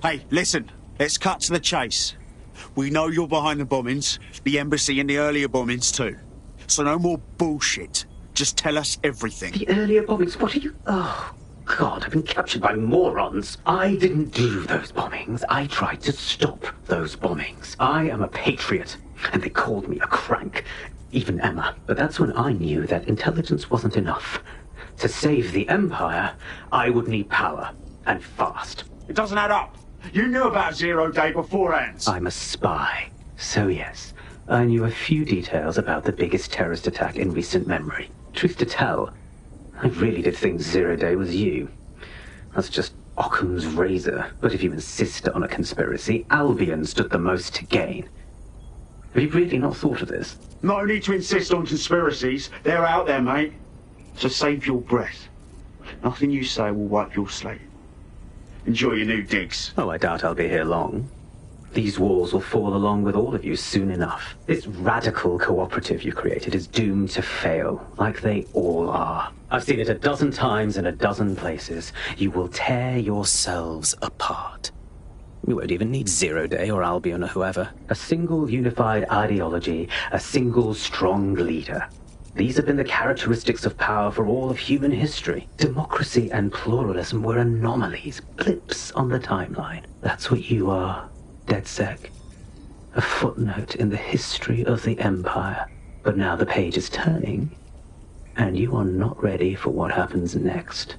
Hey, listen. Let's cut to the chase. We know you're behind the bombings, the embassy and the earlier bombings too. So no more bullshit. Just tell us everything.
The earlier bombings? What are you... Oh,
God, I've been captured by morons. I didn't do those bombings. I tried to stop those bombings. I am a patriot, and they called me a crank. Even Emma. But that's when I knew that intelligence wasn't enough. To save the Empire, I would need power, and fast.
It doesn't add up. You knew about Zero Day beforehand.
I'm a spy. So yes, I knew a few details about the biggest terrorist attack in recent memory. Truth to tell, I really did think Zero Day was you. That's just Occam's razor. But if you insist on a conspiracy, Albion stood the most to gain. Have you really not thought of this?
No need to insist on conspiracies. They're out there, mate. So save your breath. Nothing you say will wipe your slate. Enjoy your new digs.
Oh, I doubt I'll be here long. These walls will fall along with all of you soon enough. This radical cooperative you created is doomed to fail, like they all are. I've seen it a dozen times in a dozen places. You will tear yourselves apart. We won't even need Zero Day or Albion or whoever. A single unified ideology, a single strong leader. These have been the characteristics of power for all of human history. Democracy and pluralism were anomalies, blips on the timeline. That's what you are, DedSec. A footnote in the history of the Empire. But now the page is turning, and you are not ready for what happens next.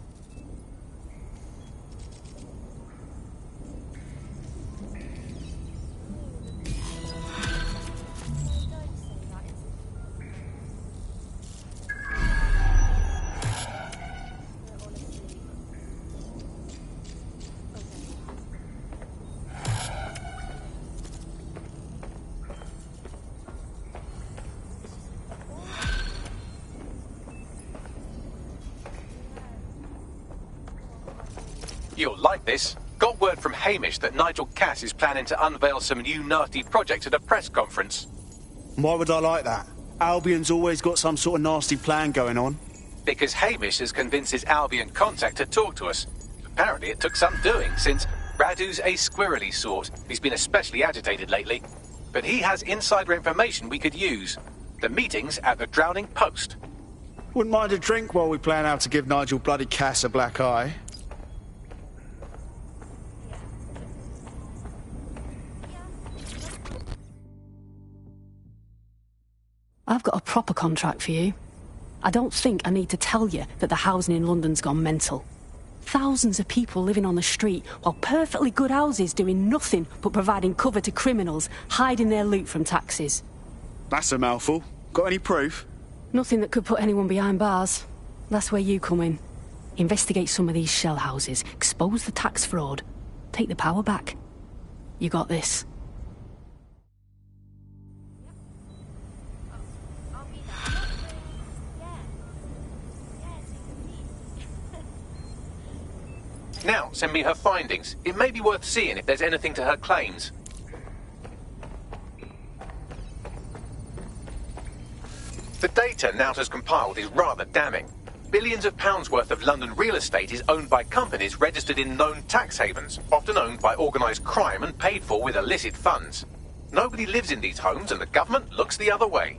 You'll like this. Got word from Hamish that Nigel Cass is planning to unveil some new nasty projects at a press conference.
Why would I like that? Albion's always got some sort of nasty plan going on.
Because Hamish has convinced his Albion contact to talk to us. Apparently it took some doing, since Radu's a squirrely sort. He's been especially agitated lately. But he has insider information we could use. The meeting's at the Drowning Post.
Wouldn't mind a drink while we plan how to give Nigel bloody Cass a black eye.
I've got a proper contract for you. I don't think I need to tell you that the housing in London's gone mental. Thousands of people living on the street, while perfectly good houses doing nothing but providing cover to criminals, hiding their loot from taxes.
That's a mouthful. Got any proof?
Nothing that could put anyone behind bars. That's where you come in. Investigate some of these shell houses, expose the tax fraud, take the power back. You got this.
Now, send me her findings. It may be worth seeing if there's anything to her claims. The data Nout has compiled is rather damning. Billions of pounds worth of London real estate is owned by companies registered in known tax havens, often owned by organised crime and paid for with illicit funds. Nobody lives in these homes and the government looks the other way.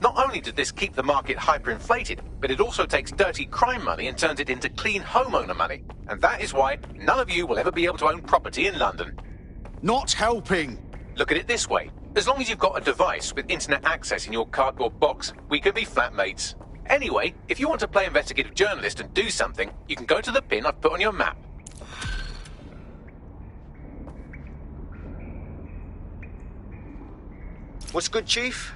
Not only did this keep the market hyperinflated, but it also takes dirty crime money and turns it into clean homeowner money. And that is why none of you will ever be able to own property in London.
Not helping.
Look at it this way. As long as you've got a device with internet access in your cardboard box, we can be flatmates. Anyway, if you want to play investigative journalist and do something, you can go to the pin I've put on your map.
What's good, Chief?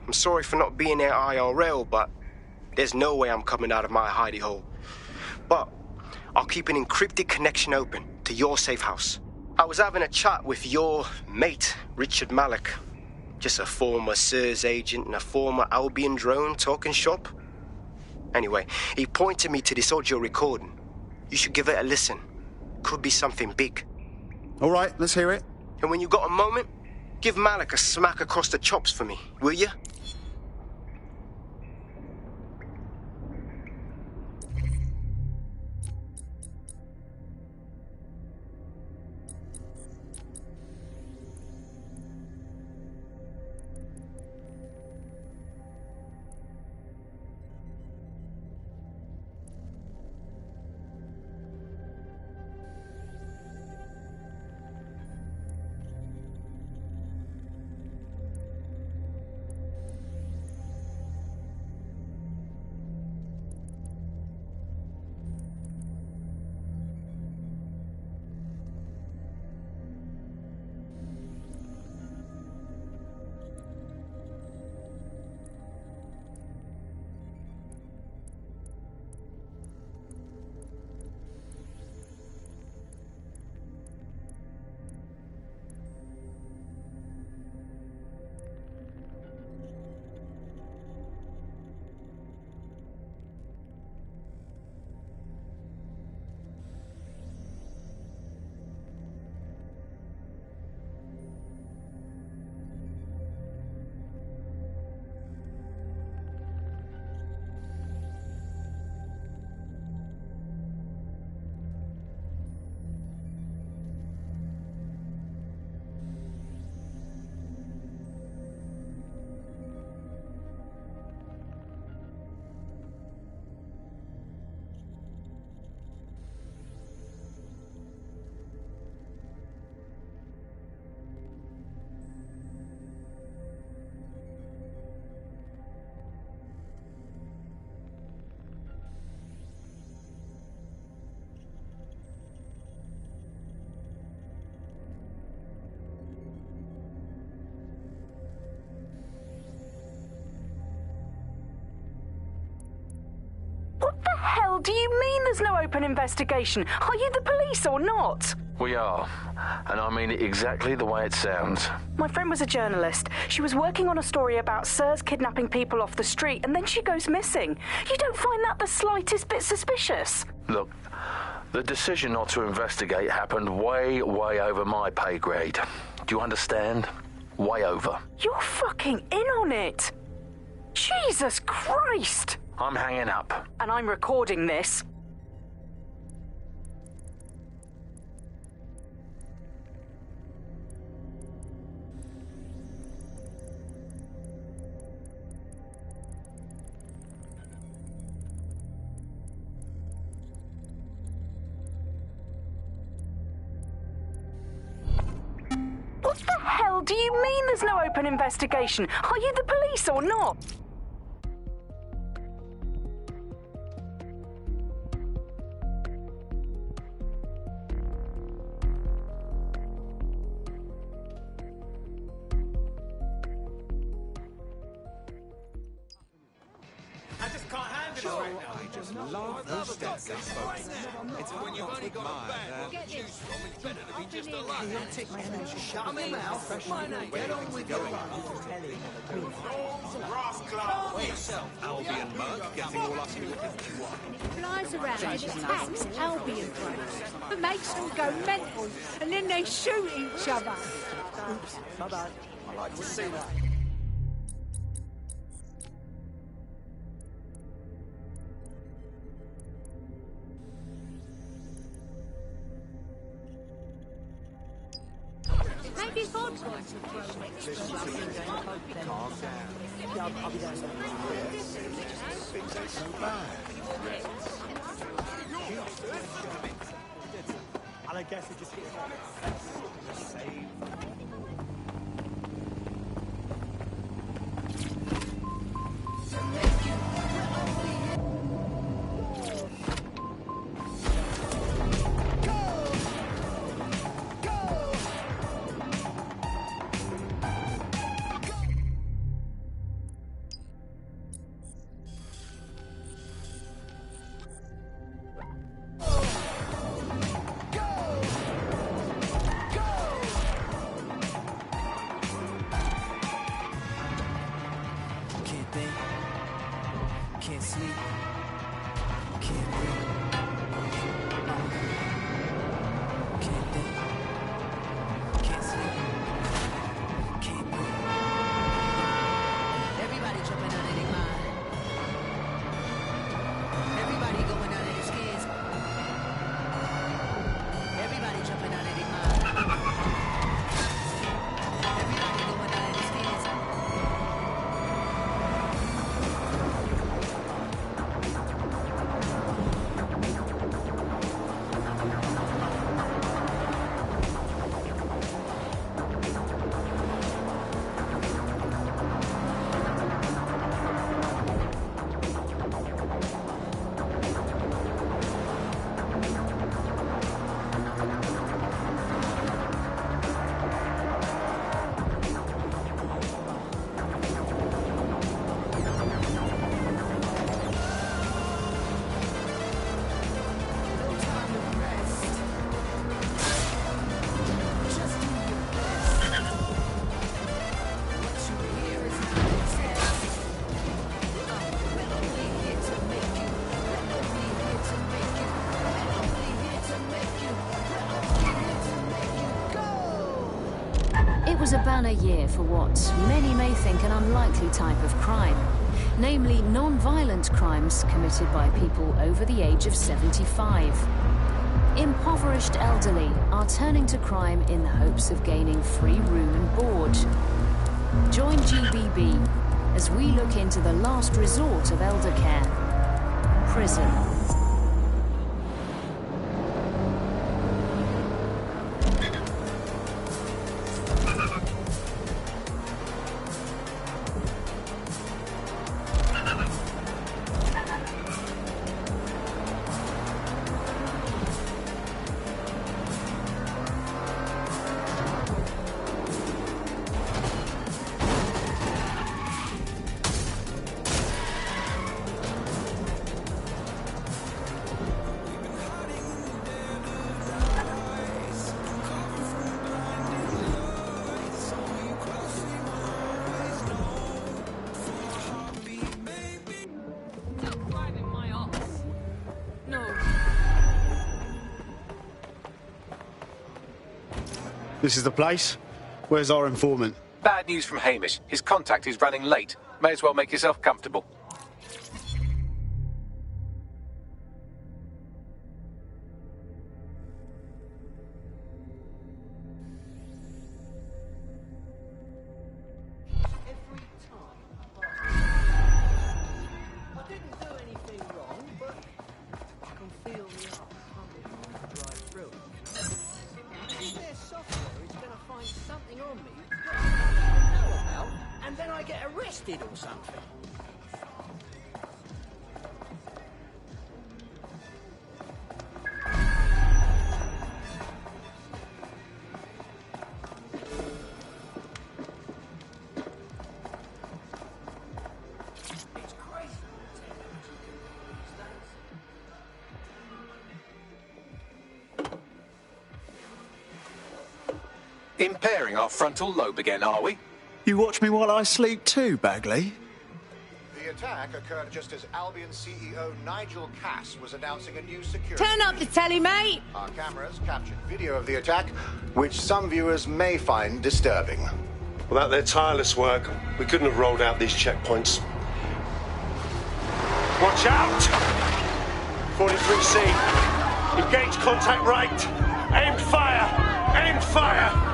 I'm sorry for not being there IRL, but there's no way I'm coming out of my hidey hole. But I'll keep an encrypted connection open to your safe house. I was having a chat with your mate, Richard Malik. Just a former SIRS agent and a former Albion drone talking shop. Anyway, he pointed me to this audio recording. You should give it a listen. Could be something big.
All right, let's hear it.
And when you got a moment, give Malik a smack across the chops for me, will you?
hell do you mean there's no open investigation? Are you the police or not?
We are, and I mean it exactly the way it sounds.
My friend was a journalist. She was working on a story about Sirs kidnapping people off the street, and then she goes missing. You don't find that the slightest bit suspicious?
Look, the decision not to investigate happened way over my pay grade. Do you understand? Way over.
You're fucking in on it. Jesus Christ!
I'm hanging up.
And I'm recording this. What the hell do you mean there's no open investigation? Are you the police or not?
I just can't handle it right now. I just love those steps. It's when you've only got a bag to choose from, it's better to be just alone.
Chaotic energy. Shut me mouth. Get on with your life.
Albion mug, getting all us
Flies around and attacks Albion drones. It makes them go mental, and then they shoot each other. Oops, my bad. I like to see that. Maybe if I'd try to
Calm down.
I'll be down
And I guess it just hits save.
Can't sleep. Can't breathe. Can't think. Can't sleep. Can't breathe. Everybody jumping out of their mind. Everybody going out of their skins. Everybody jumping out of their mind. Everybody going out of their skins.
It was a banner year for what many may think an unlikely type of crime, namely non-violent crimes committed by people over the age of 75. Impoverished elderly are turning to crime in the hopes of gaining free room and board. Join GBB as we look into the last resort of elder care, prison.
This is the place? Where's our informant?
Bad news from Hamish. His contact is running late. May as well make yourself comfortable.
Or something.
Impairing our frontal lobe again, are we?
You watch me while I sleep too, Bagley?
The attack occurred just as Albion CEO Nigel Cass was announcing a new security...
Turn up the telly, mate!
Our cameras captured video of the attack, which some viewers may find disturbing.
Without their tireless work, we couldn't have rolled out these checkpoints. Watch out! 43C. Engage contact right. Aim fire! Aim fire!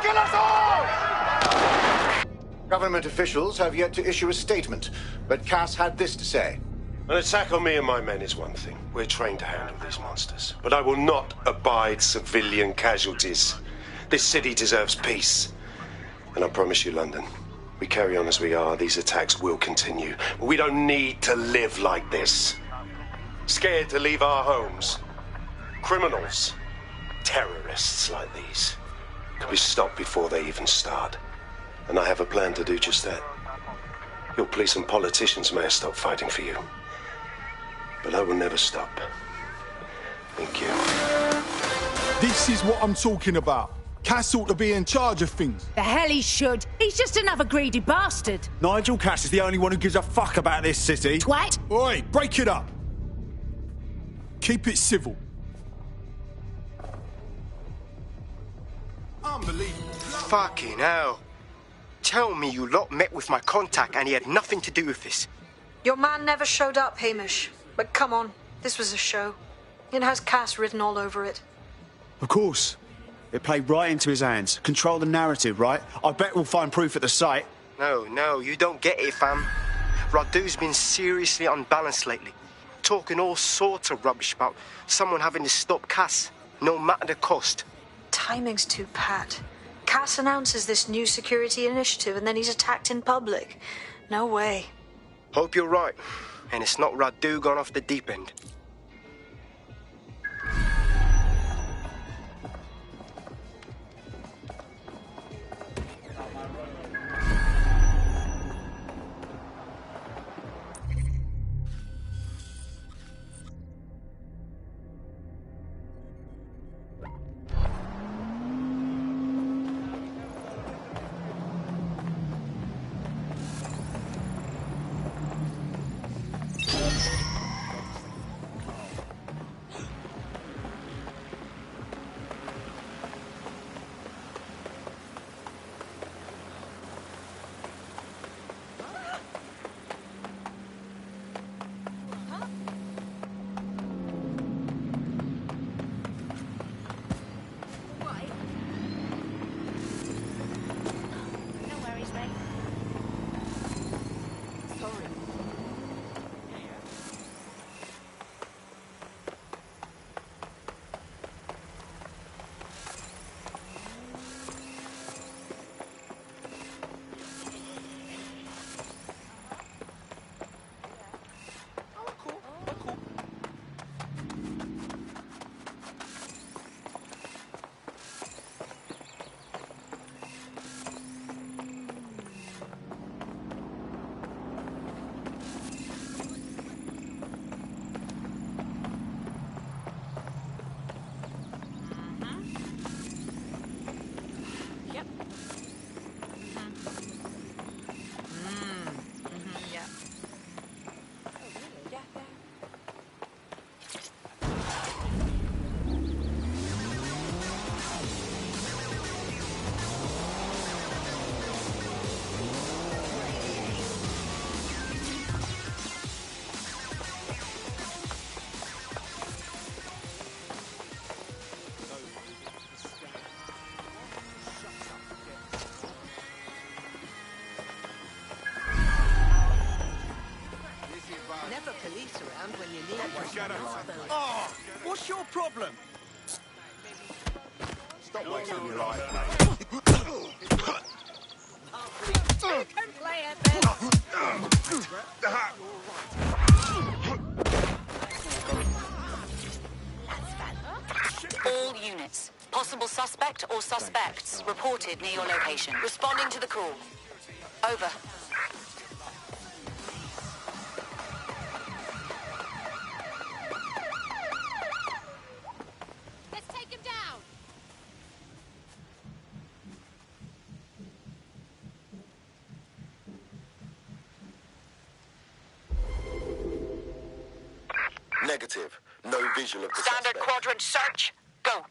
Kill us all! Government officials have yet to issue a statement, but Cass had this to say.
An attack on me and my men is one thing. We're trained to handle these monsters. But I will not abide civilian casualties. This city deserves peace. And I promise you, London, we carry on as we are, these attacks will continue. But we don't need to live like this. Scared to leave our homes. Criminals. Terrorists like these. Could be stopped before they even start. And I have a plan to do just that. Your police and politicians may have stopped fighting for you. But I will never stop. Thank you.
This is what I'm talking about. Cass ought to be in charge of things.
The hell he should. He's just another greedy bastard.
Nigel Cass is the only one who gives a fuck about this city.
Twat!
Oi, break it up. Keep it civil. Unbelievable.
Fucking hell. Tell me you lot met with my contact and he had nothing to do with this.
Your man never showed up, Hamish. But come on, this was a show. It has Cass written all over it.
Of course. It played right into his hands. Control the narrative, right? I bet we'll find proof at the site.
No, you don't get it, fam. Radu's been seriously unbalanced lately. Talking all sorts of rubbish about someone having to stop Cass, no matter the cost.
Timing's too pat. Cass announces this new security initiative and then he's attacked in public. No way.
Hope you're right. And it's not Radu gone off the deep end.
Oh, what's your problem?
Stop wasting your life, mate.
You can play it, Ben.
All units. Possible suspect or suspects reported near your location. Responding to the call. Over.
Let's take him down.
Negative. No visual of the
Standard
suspect.
quadrant search. Go.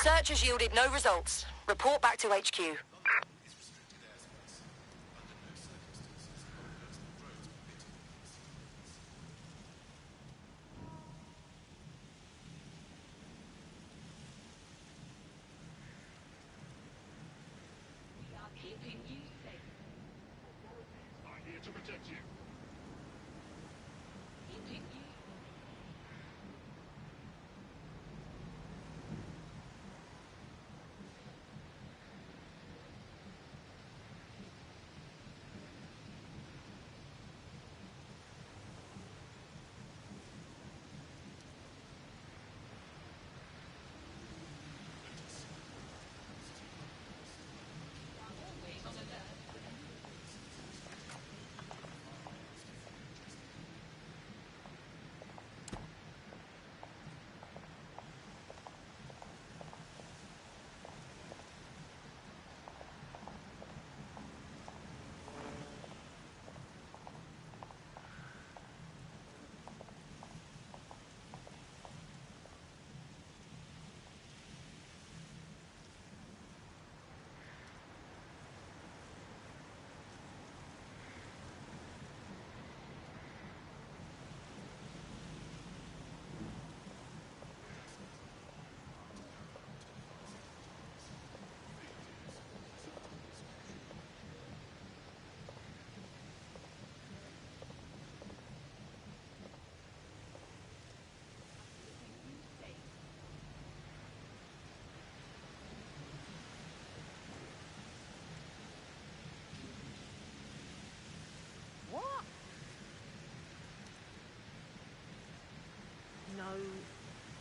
Search has yielded no results. Report back to HQ.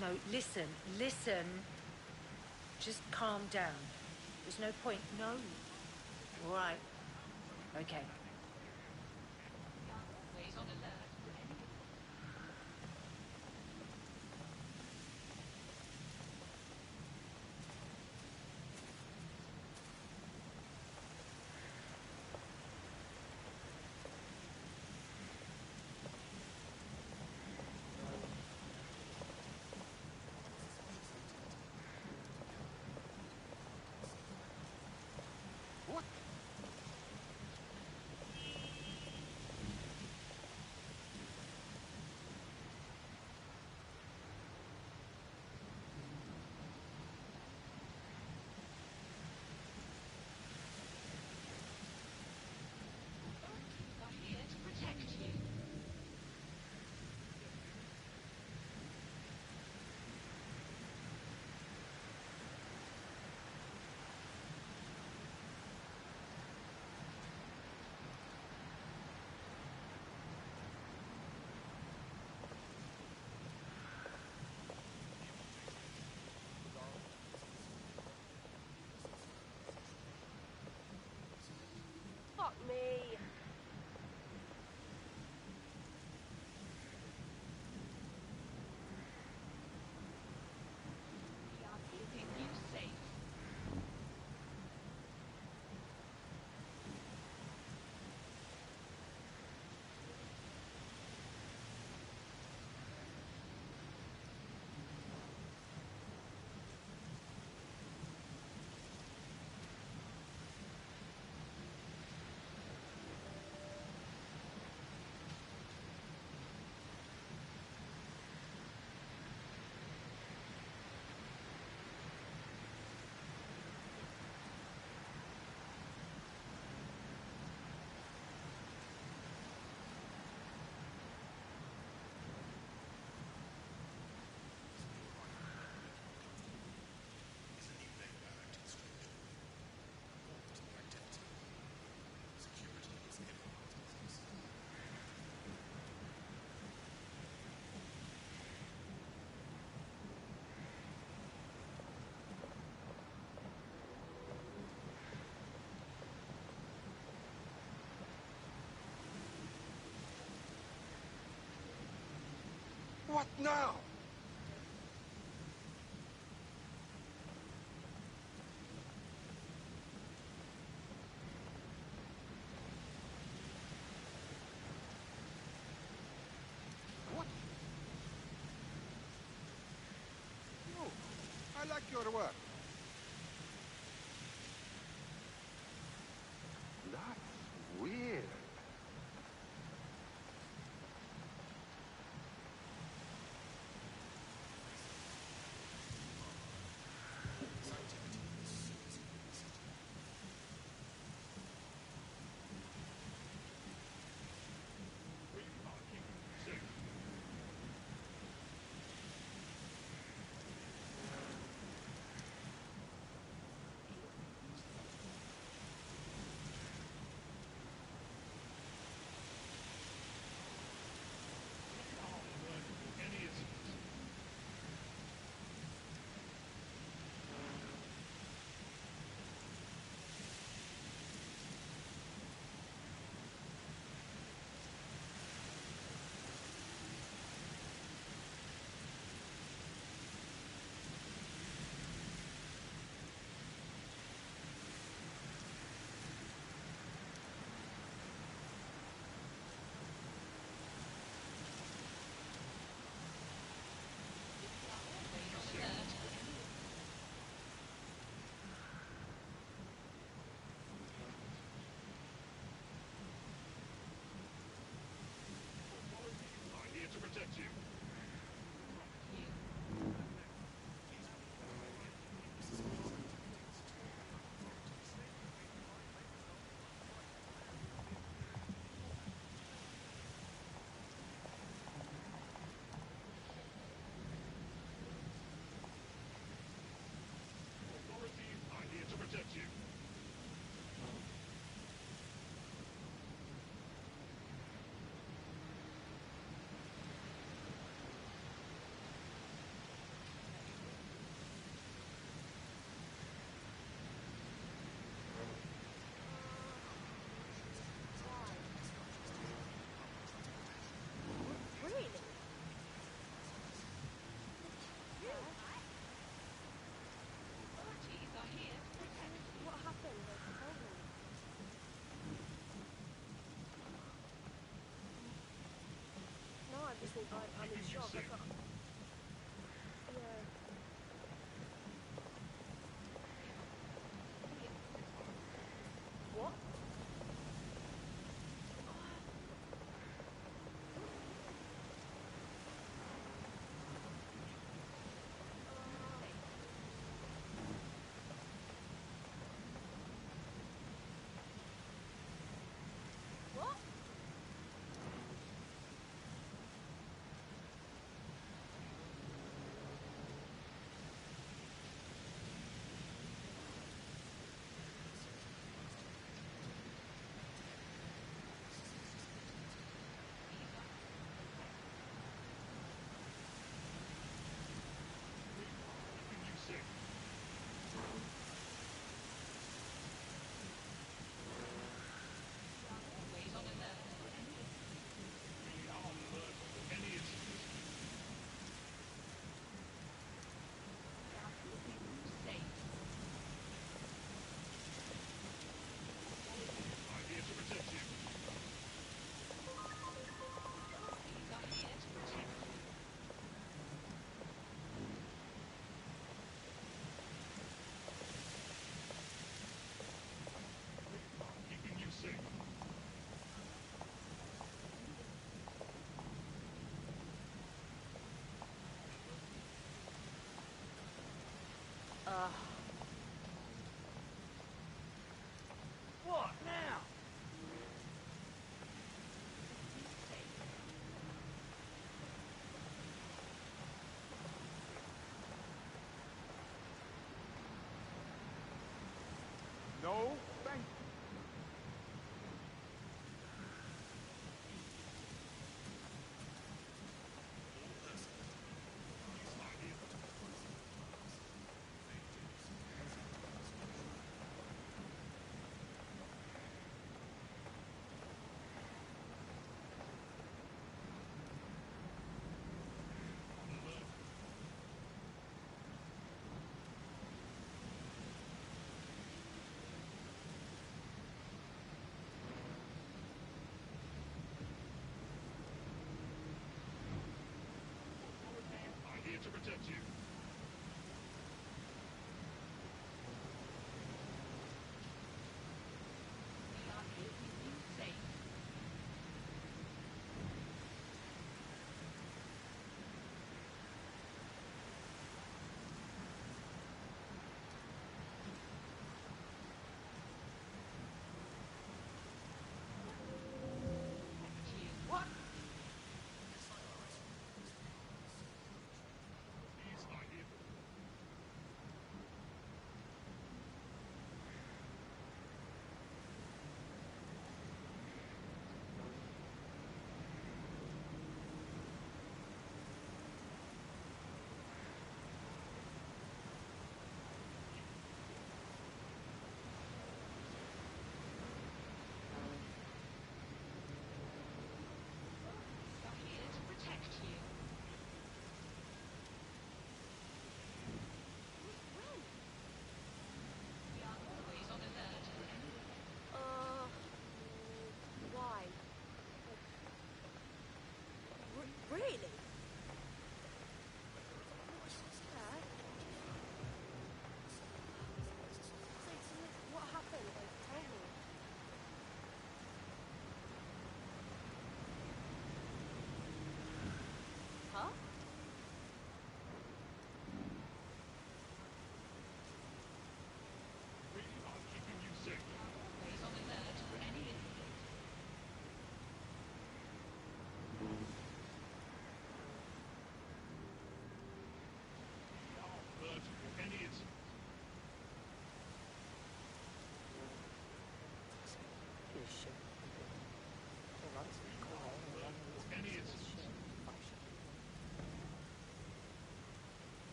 No, listen. Just calm down. There's no point. No. All right. Okay. Fuck me. We are keeping you safe.
What now? What? No, I like your work. That's weird.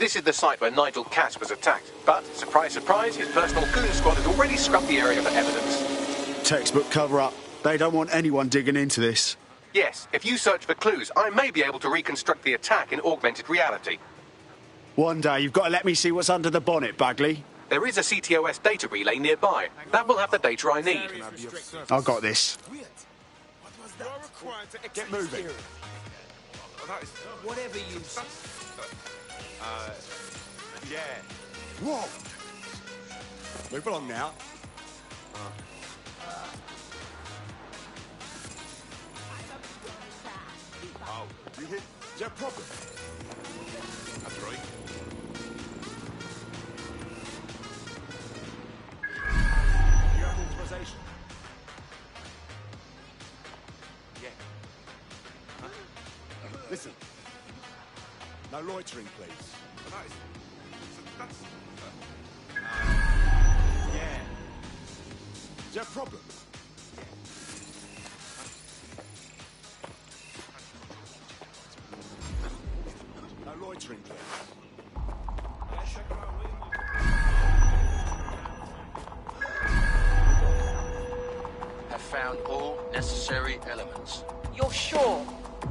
This is the site where Nigel Cass was attacked. But, surprise, surprise, his personal goon squad has already scrubbed the area for evidence.
Textbook cover-up. They don't want anyone digging into this.
Yes, if you search for clues, I may be able to reconstruct the attack in augmented reality.
One day, you've got to let me see what's under the bonnet, Bagley.
There is a CTOS data relay nearby. That will have the data I need.
I got this.
Get moving.
Whatever you...
yeah. Whoa! Move along now. Oh, you hit... Is there a problem? That's right. You have authorization? Yeah. Huh? Listen. No loitering, please. Yeah. Is there a problem? No loitering, please.
Have found all necessary elements.
You're sure?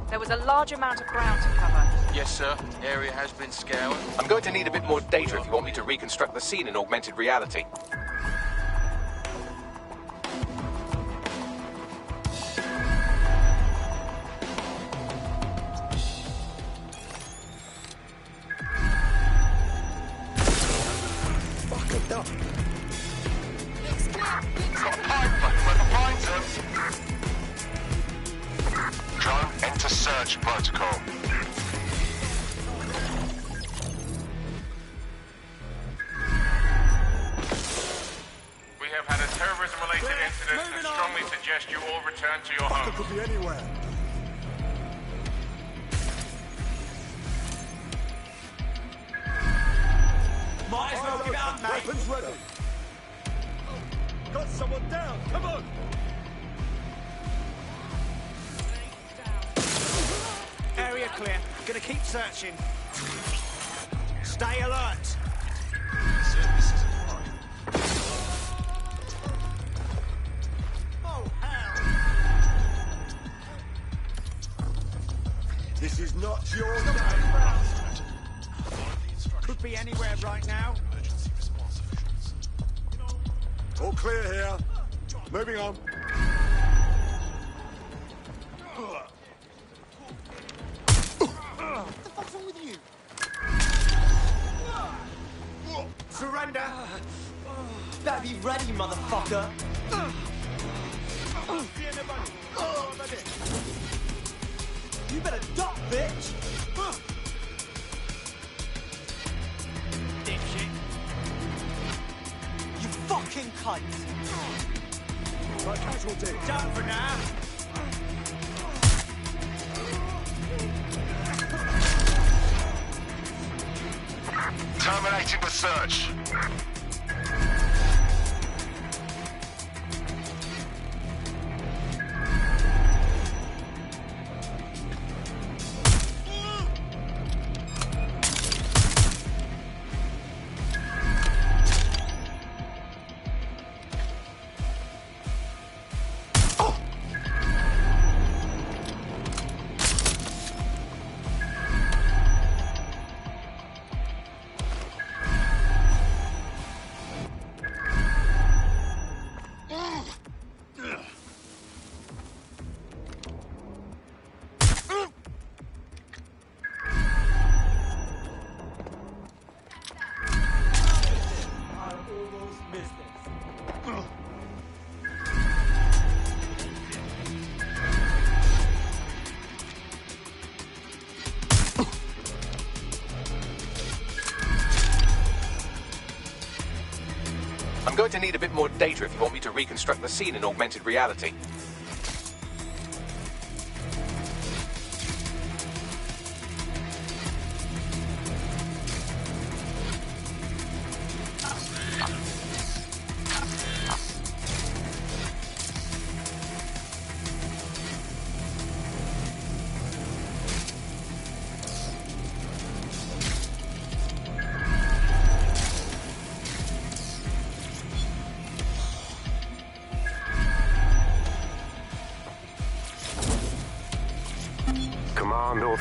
There was a large amount of ground to cover.
Yes, sir. Area has been scoured.
I'm going to need a bit more data if you want me to reconstruct the scene in augmented reality.
Drone, enter search protocol.
We have had a terrorism-related incident and strongly suggest you all return to your homes.
Could be anywhere.
Might as well give it up, mate.
Weapons ready. Got someone down. Come on.
Area clear. Gonna keep searching. Stay alert.
Oh, hell. This is not your day.
Could be anywhere right now.
All clear here. Moving on. What the fuck's wrong with you?
Surrender. Better be ready, motherfucker. You better duck, bitch. Dipshit. You fucking cunt.
Casualty.
Done for now.
Terminating the search.
I'm going to need a bit more data if you want me to reconstruct the scene in augmented reality.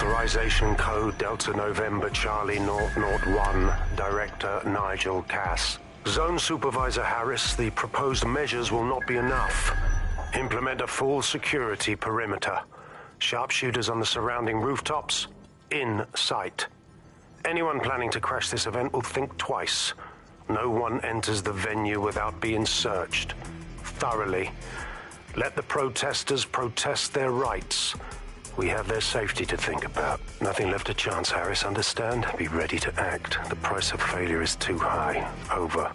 Authorization code Delta November Charlie 001, Director Nigel Cass. Zone Supervisor Harris, the proposed measures will not be enough. Implement a full security perimeter. Sharpshooters on the surrounding rooftops, in sight. Anyone planning to crash this event will think twice. No one enters the venue without being searched. Thoroughly. Let the protesters protest their rights. We have their safety to think about. Nothing left to chance, Harris, understand? Be ready to act. The price of failure is too high. Over.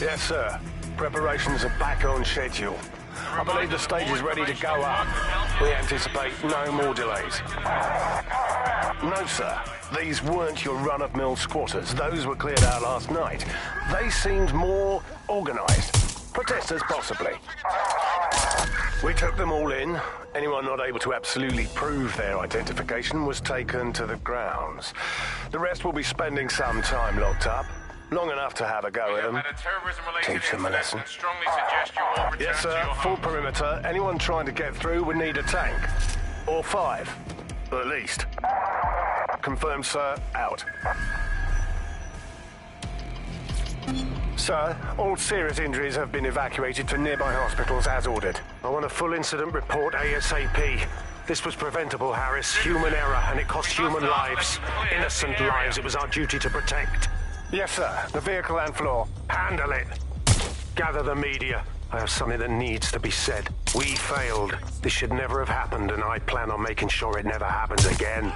Yes, sir. Preparations are back on schedule. I believe the stage is ready to go up. We anticipate no more delays. No, sir. These weren't your run-of-mill squatters. Those were cleared out last night. They seemed more organized. Protesters, possibly. We took them all in. Anyone not able to absolutely prove their identification was taken to the grounds. The rest will be spending some time locked up. Long enough to have a go at them. Teach them a lesson. Yes, sir. Full perimeter. Anyone trying to get through would need a tank. Or 5. At least. Confirmed, sir. Out. Sir, all serious injuries have been evacuated to nearby hospitals as ordered. I want a full incident report ASAP. This was preventable, Harris. Human error, and it cost human lives. Innocent lives it was our duty to protect. Yes, sir. The vehicle and floor. Handle it. Gather the media. I have something that needs to be said. We failed. This should never have happened, and I plan on making sure it never happens again.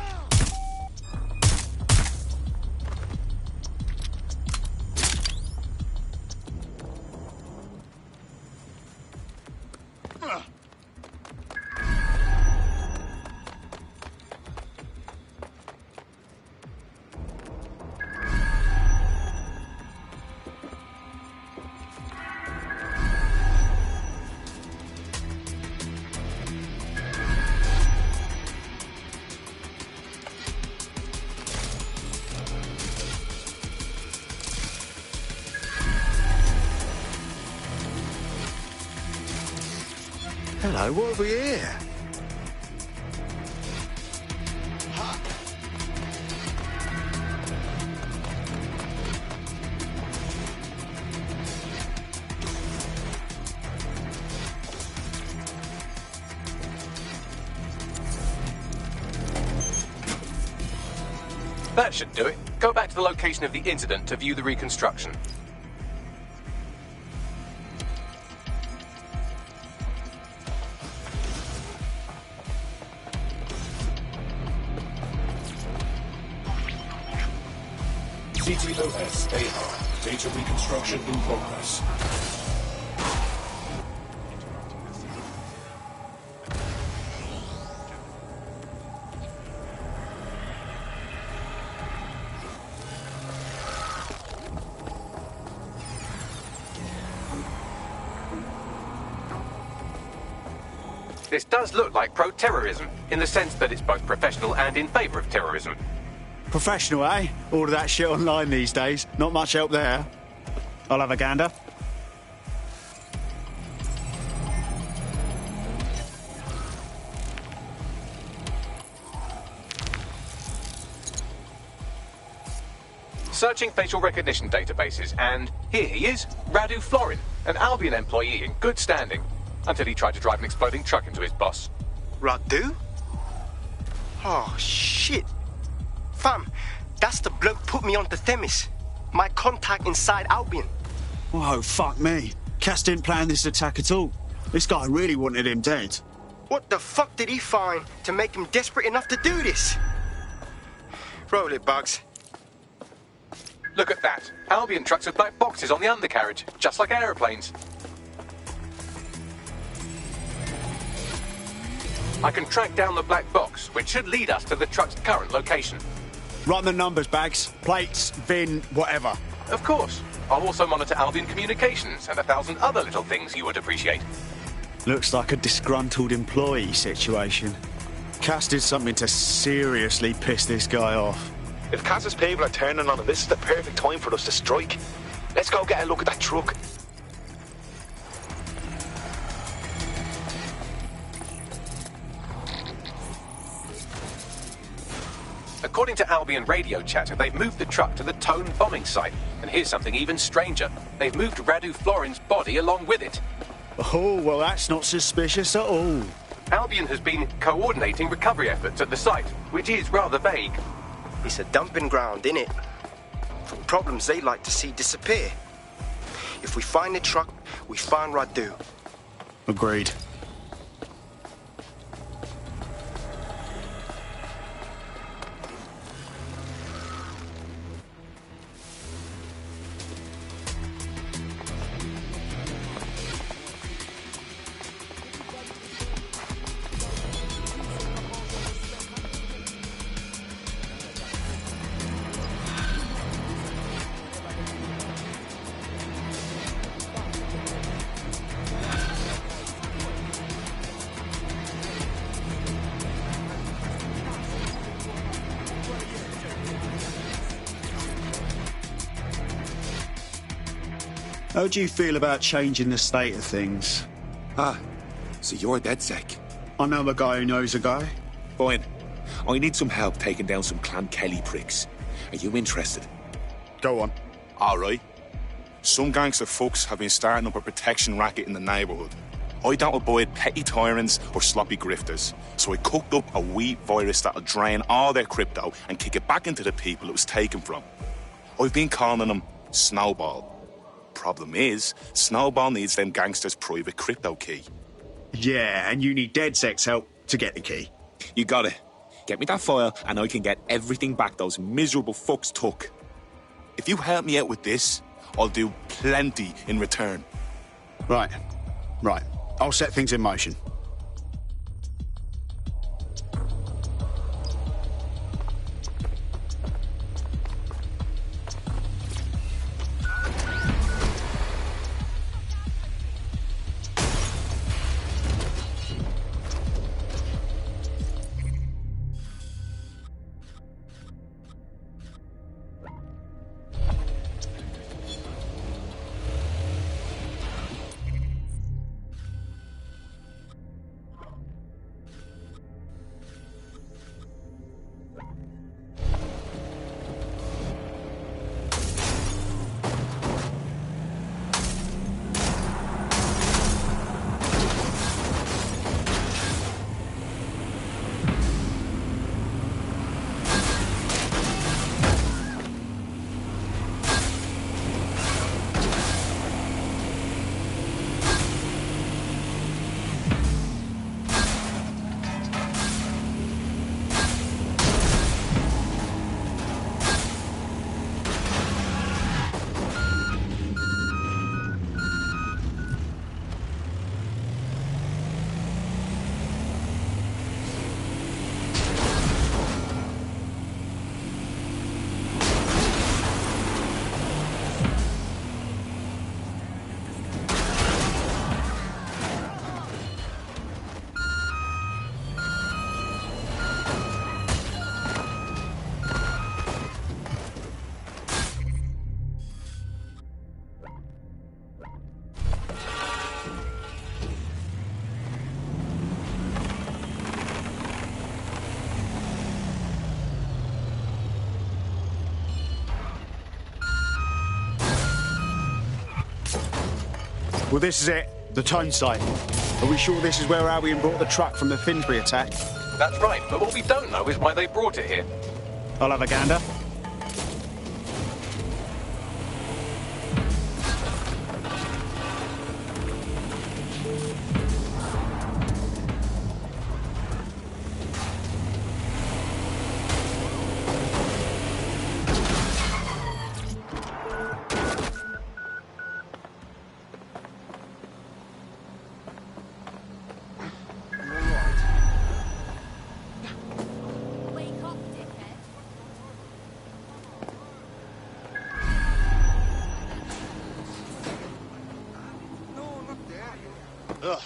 Hello, what have we here?
That should do it. Go back to the location of the incident to view the reconstruction.
CTOS-AR. Data reconstruction in progress.
This does look like pro-terrorism, in the sense that it's both professional and in favour of terrorism.
Professional, eh? All of that shit online these days. Not much help there. I'll have a gander.
searching facial recognition databases, and here he is, Radu Florin, an Albion employee in good standing, until he tried to drive an exploding truck into his boss.
Radu? Oh, shit. Fam, that's the bloke put me onto Themis. My contact inside Albion.
Oh, fuck me. Cass didn't plan this attack at all. This guy really wanted him dead.
What the fuck did he find to make him desperate enough to do this? Roll it, Bugs.
Look at that. Albion trucks with black boxes on the undercarriage, just like aeroplanes. I can track down the black box, which should lead us to the truck's current location.
Run the numbers, Bags. Plates, VIN, whatever.
Of course. I'll also monitor Albion communications and 1,000 other little things you would appreciate.
Looks like a disgruntled employee situation. Cass did something to seriously piss this guy off.
If Cass's people are turning on him, this is the perfect time for us to strike. Let's go get a look at that truck.
According to Albion radio chatter, they've moved the truck to the Tone bombing site. And here's something even stranger. They've moved Radu Florin's body along with it.
Oh, well, that's not suspicious at all.
Albion has been coordinating recovery efforts at the site, which is rather vague.
It's a dumping ground, innit? For problems they like to see disappear. If we find the truck, we find Radu.
Agreed. How do you feel about changing the state of things?
Ah, so you're DedSec.
I know a guy who knows a guy.
Fine. I need some help taking down some Clan Kelly pricks. Are you interested?
Go on.
All right. Some gangster fucks have been starting up a protection racket in the neighbourhood. I don't avoid petty tyrants or sloppy grifters, so I cooked up a wheat virus that'll drain all their crypto and kick it back into the people it was taken from. I've been calling them Snowball. Problem is, Snowball needs them gangsters' private crypto key.
Yeah, and you need DedSec's help to get the key.
You got it. Get me that file and I can get everything back those miserable fucks took. If you help me out with this, I'll do plenty in return.
Right. I'll set things in motion. Well, this is it. The tone site. Are we sure this is where Albion brought the truck from the Finsbury attack?
That's right, but what we don't know is why they brought it here.
I'll have a gander.
Ugh.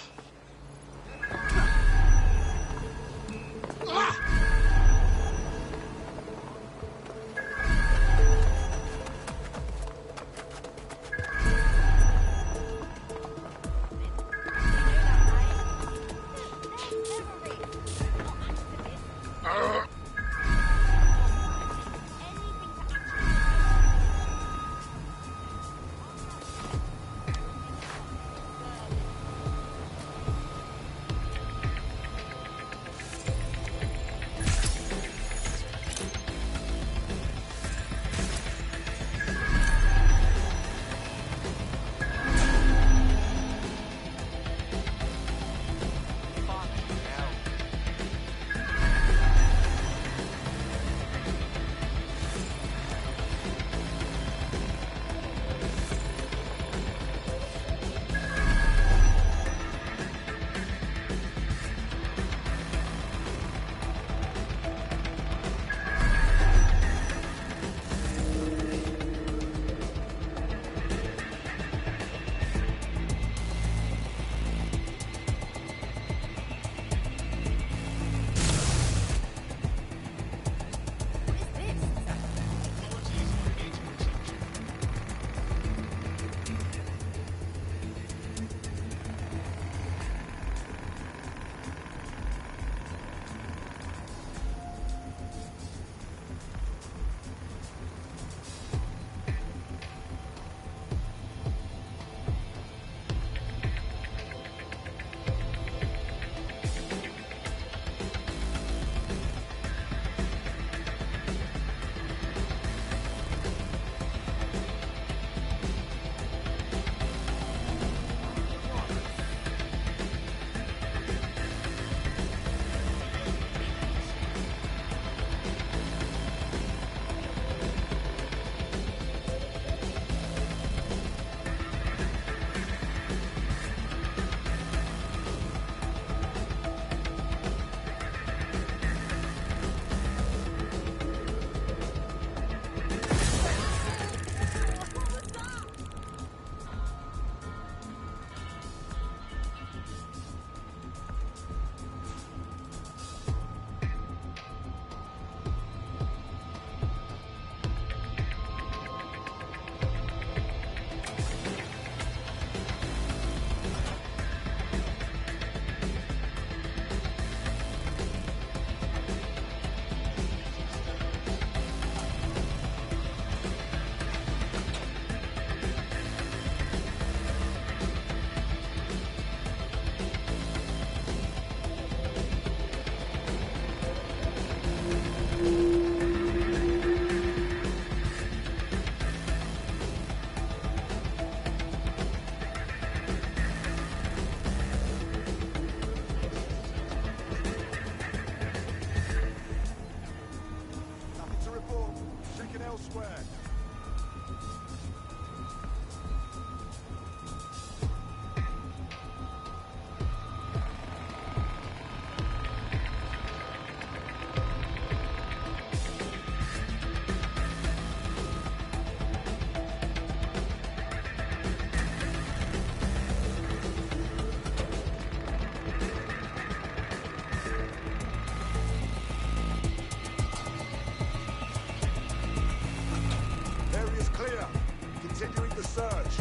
Continuing the search.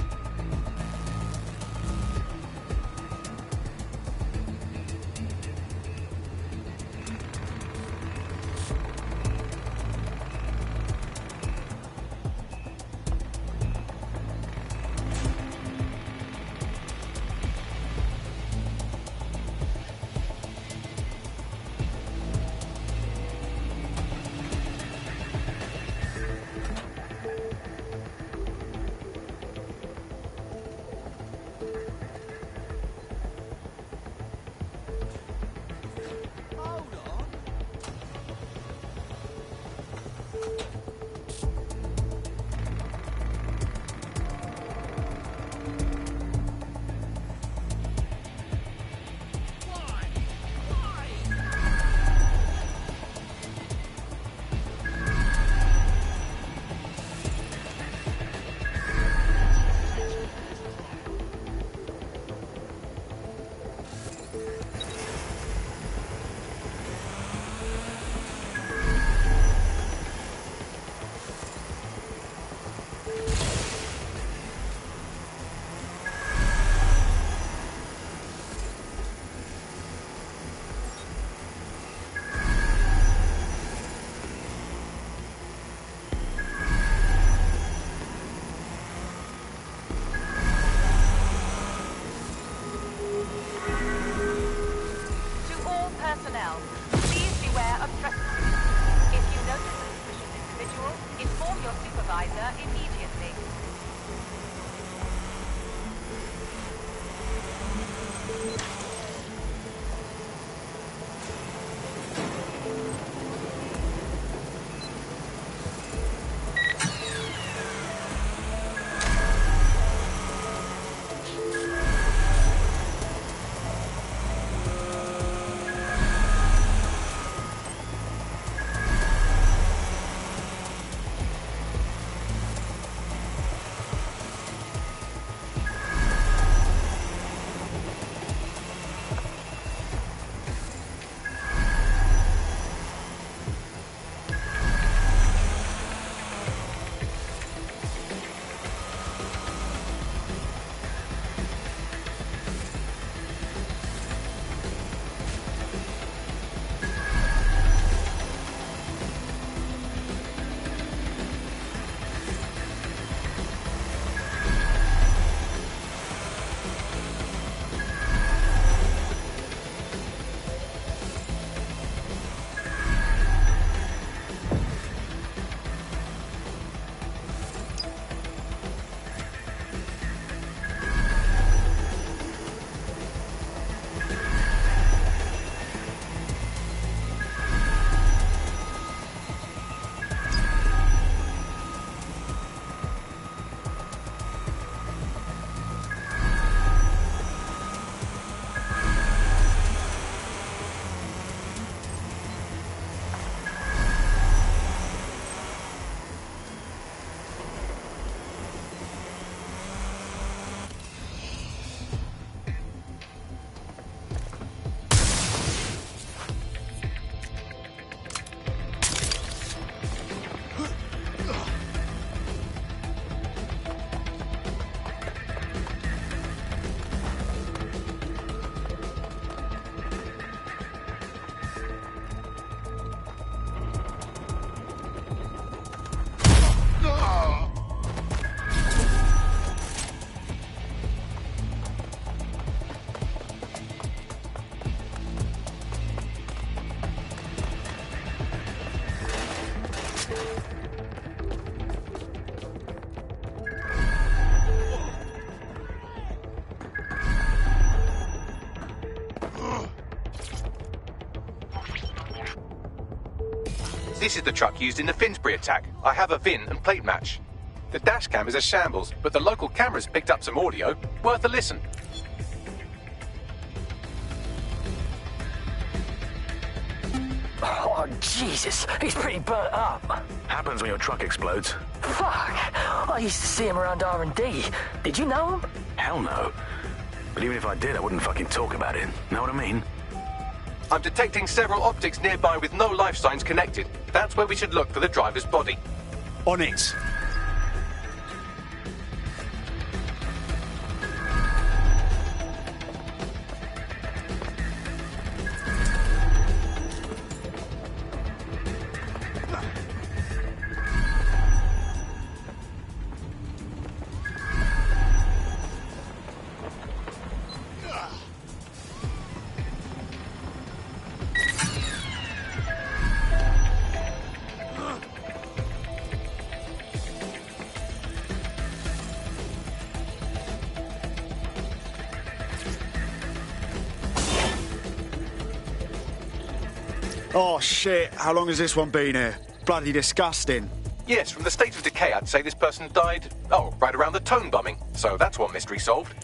This is the truck used in the Finsbury attack. I have a VIN and plate match. The dash cam is a shambles, but the local cameras picked up some audio. Worth a listen.
Oh, Jesus, he's pretty burnt up.
Happens when your truck explodes.
Fuck, I used to see him around R&D. Did you know him?
Hell no. But even if I did, I wouldn't fucking talk about it. Know what I mean?
I'm detecting several optics nearby with no life signs connected. That's where we should look for the driver's body.
On it. Oh, shit. How long has this one been here? Bloody disgusting.
Yes, from the state of decay, I'd say this person died, right around the tone bombing. So that's one mystery solved.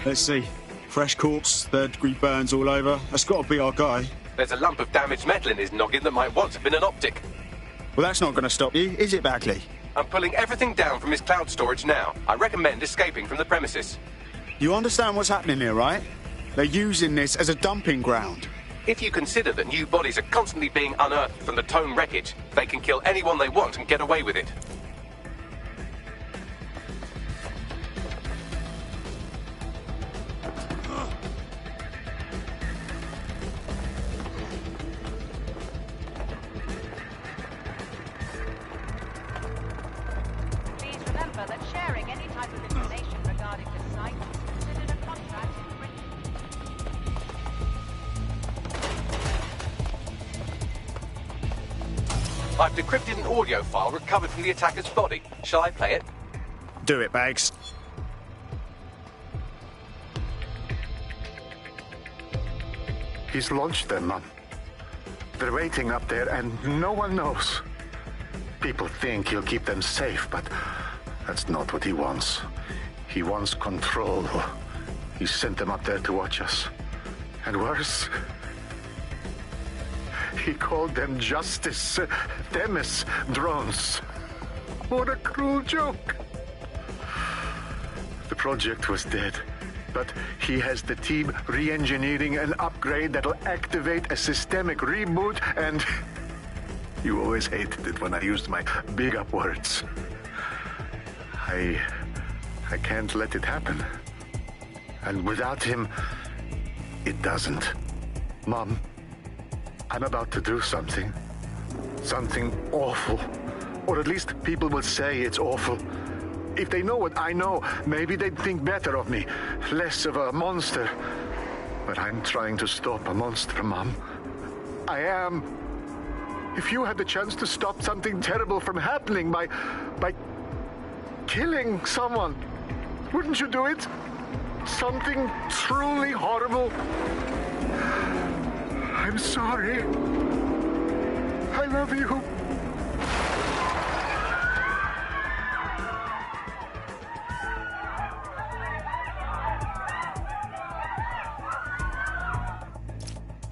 Let's see. Fresh corpse, third-degree burns all over. That's got to be our guy.
There's a lump of damaged metal in his noggin that might once have been an optic.
Well, that's not going to stop you, is it, Bagley?
I'm pulling everything down from his cloud storage now. I recommend escaping from the premises.
You understand what's happening here, right? They're using this as a dumping ground.
If you consider that new bodies are constantly being unearthed from the Tone wreckage, they can kill anyone they want and get away with it. I've decrypted an audio file recovered from the attacker's body. Shall I play it?
Do it, Bags.
He's launched them, Mum. They're waiting up there and no one knows. People think he'll keep them safe, but that's not what he wants. He wants control. He sent them up there to watch us. And worse, he called them Justice Themis drones. What a cruel joke. The project was dead, but he has the team re-engineering an upgrade that'll activate a systemic reboot, and you always hated it when I used my big up words. I can't let it happen. And without him, it doesn't. Mom, I'm about to do something. Something awful. Or at least people will say it's awful. If they know what I know, maybe they'd think better of me. Less of a monster. But I'm trying to stop a monster, Mom. I am. If you had the chance to stop something terrible from happening by killing someone, wouldn't you do it? Something truly horrible. I'm sorry. I love you.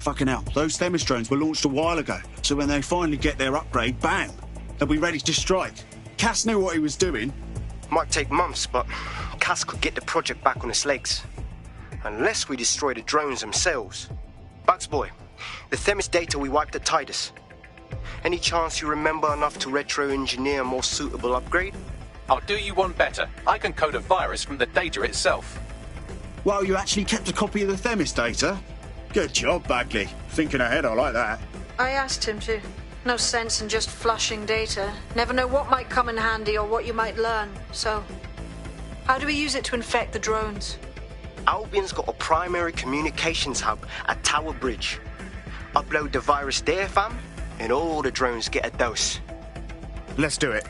Fucking hell, those Themis drones were launched a while ago, so when they finally get their upgrade, bam, they'll be ready to strike. Cass knew what he was doing.
Might take months, but Cass could get the project back on its legs. Unless we destroy the drones themselves. Bugs boy, the Themis data we wiped at Titus. Any chance you remember enough to retro-engineer a more suitable upgrade?
I'll do you one better. I can code a virus from the data itself.
Well, you actually kept a copy of the Themis data? Good job, Bagley. Thinking ahead, I like that.
I asked him to. No sense in just flushing data. Never know what might come in handy or what you might learn. So, how do we use it to infect the drones?
Albion's got a primary communications hub at Tower Bridge. Upload the virus there, fam, and all the drones get a dose.
Let's do it.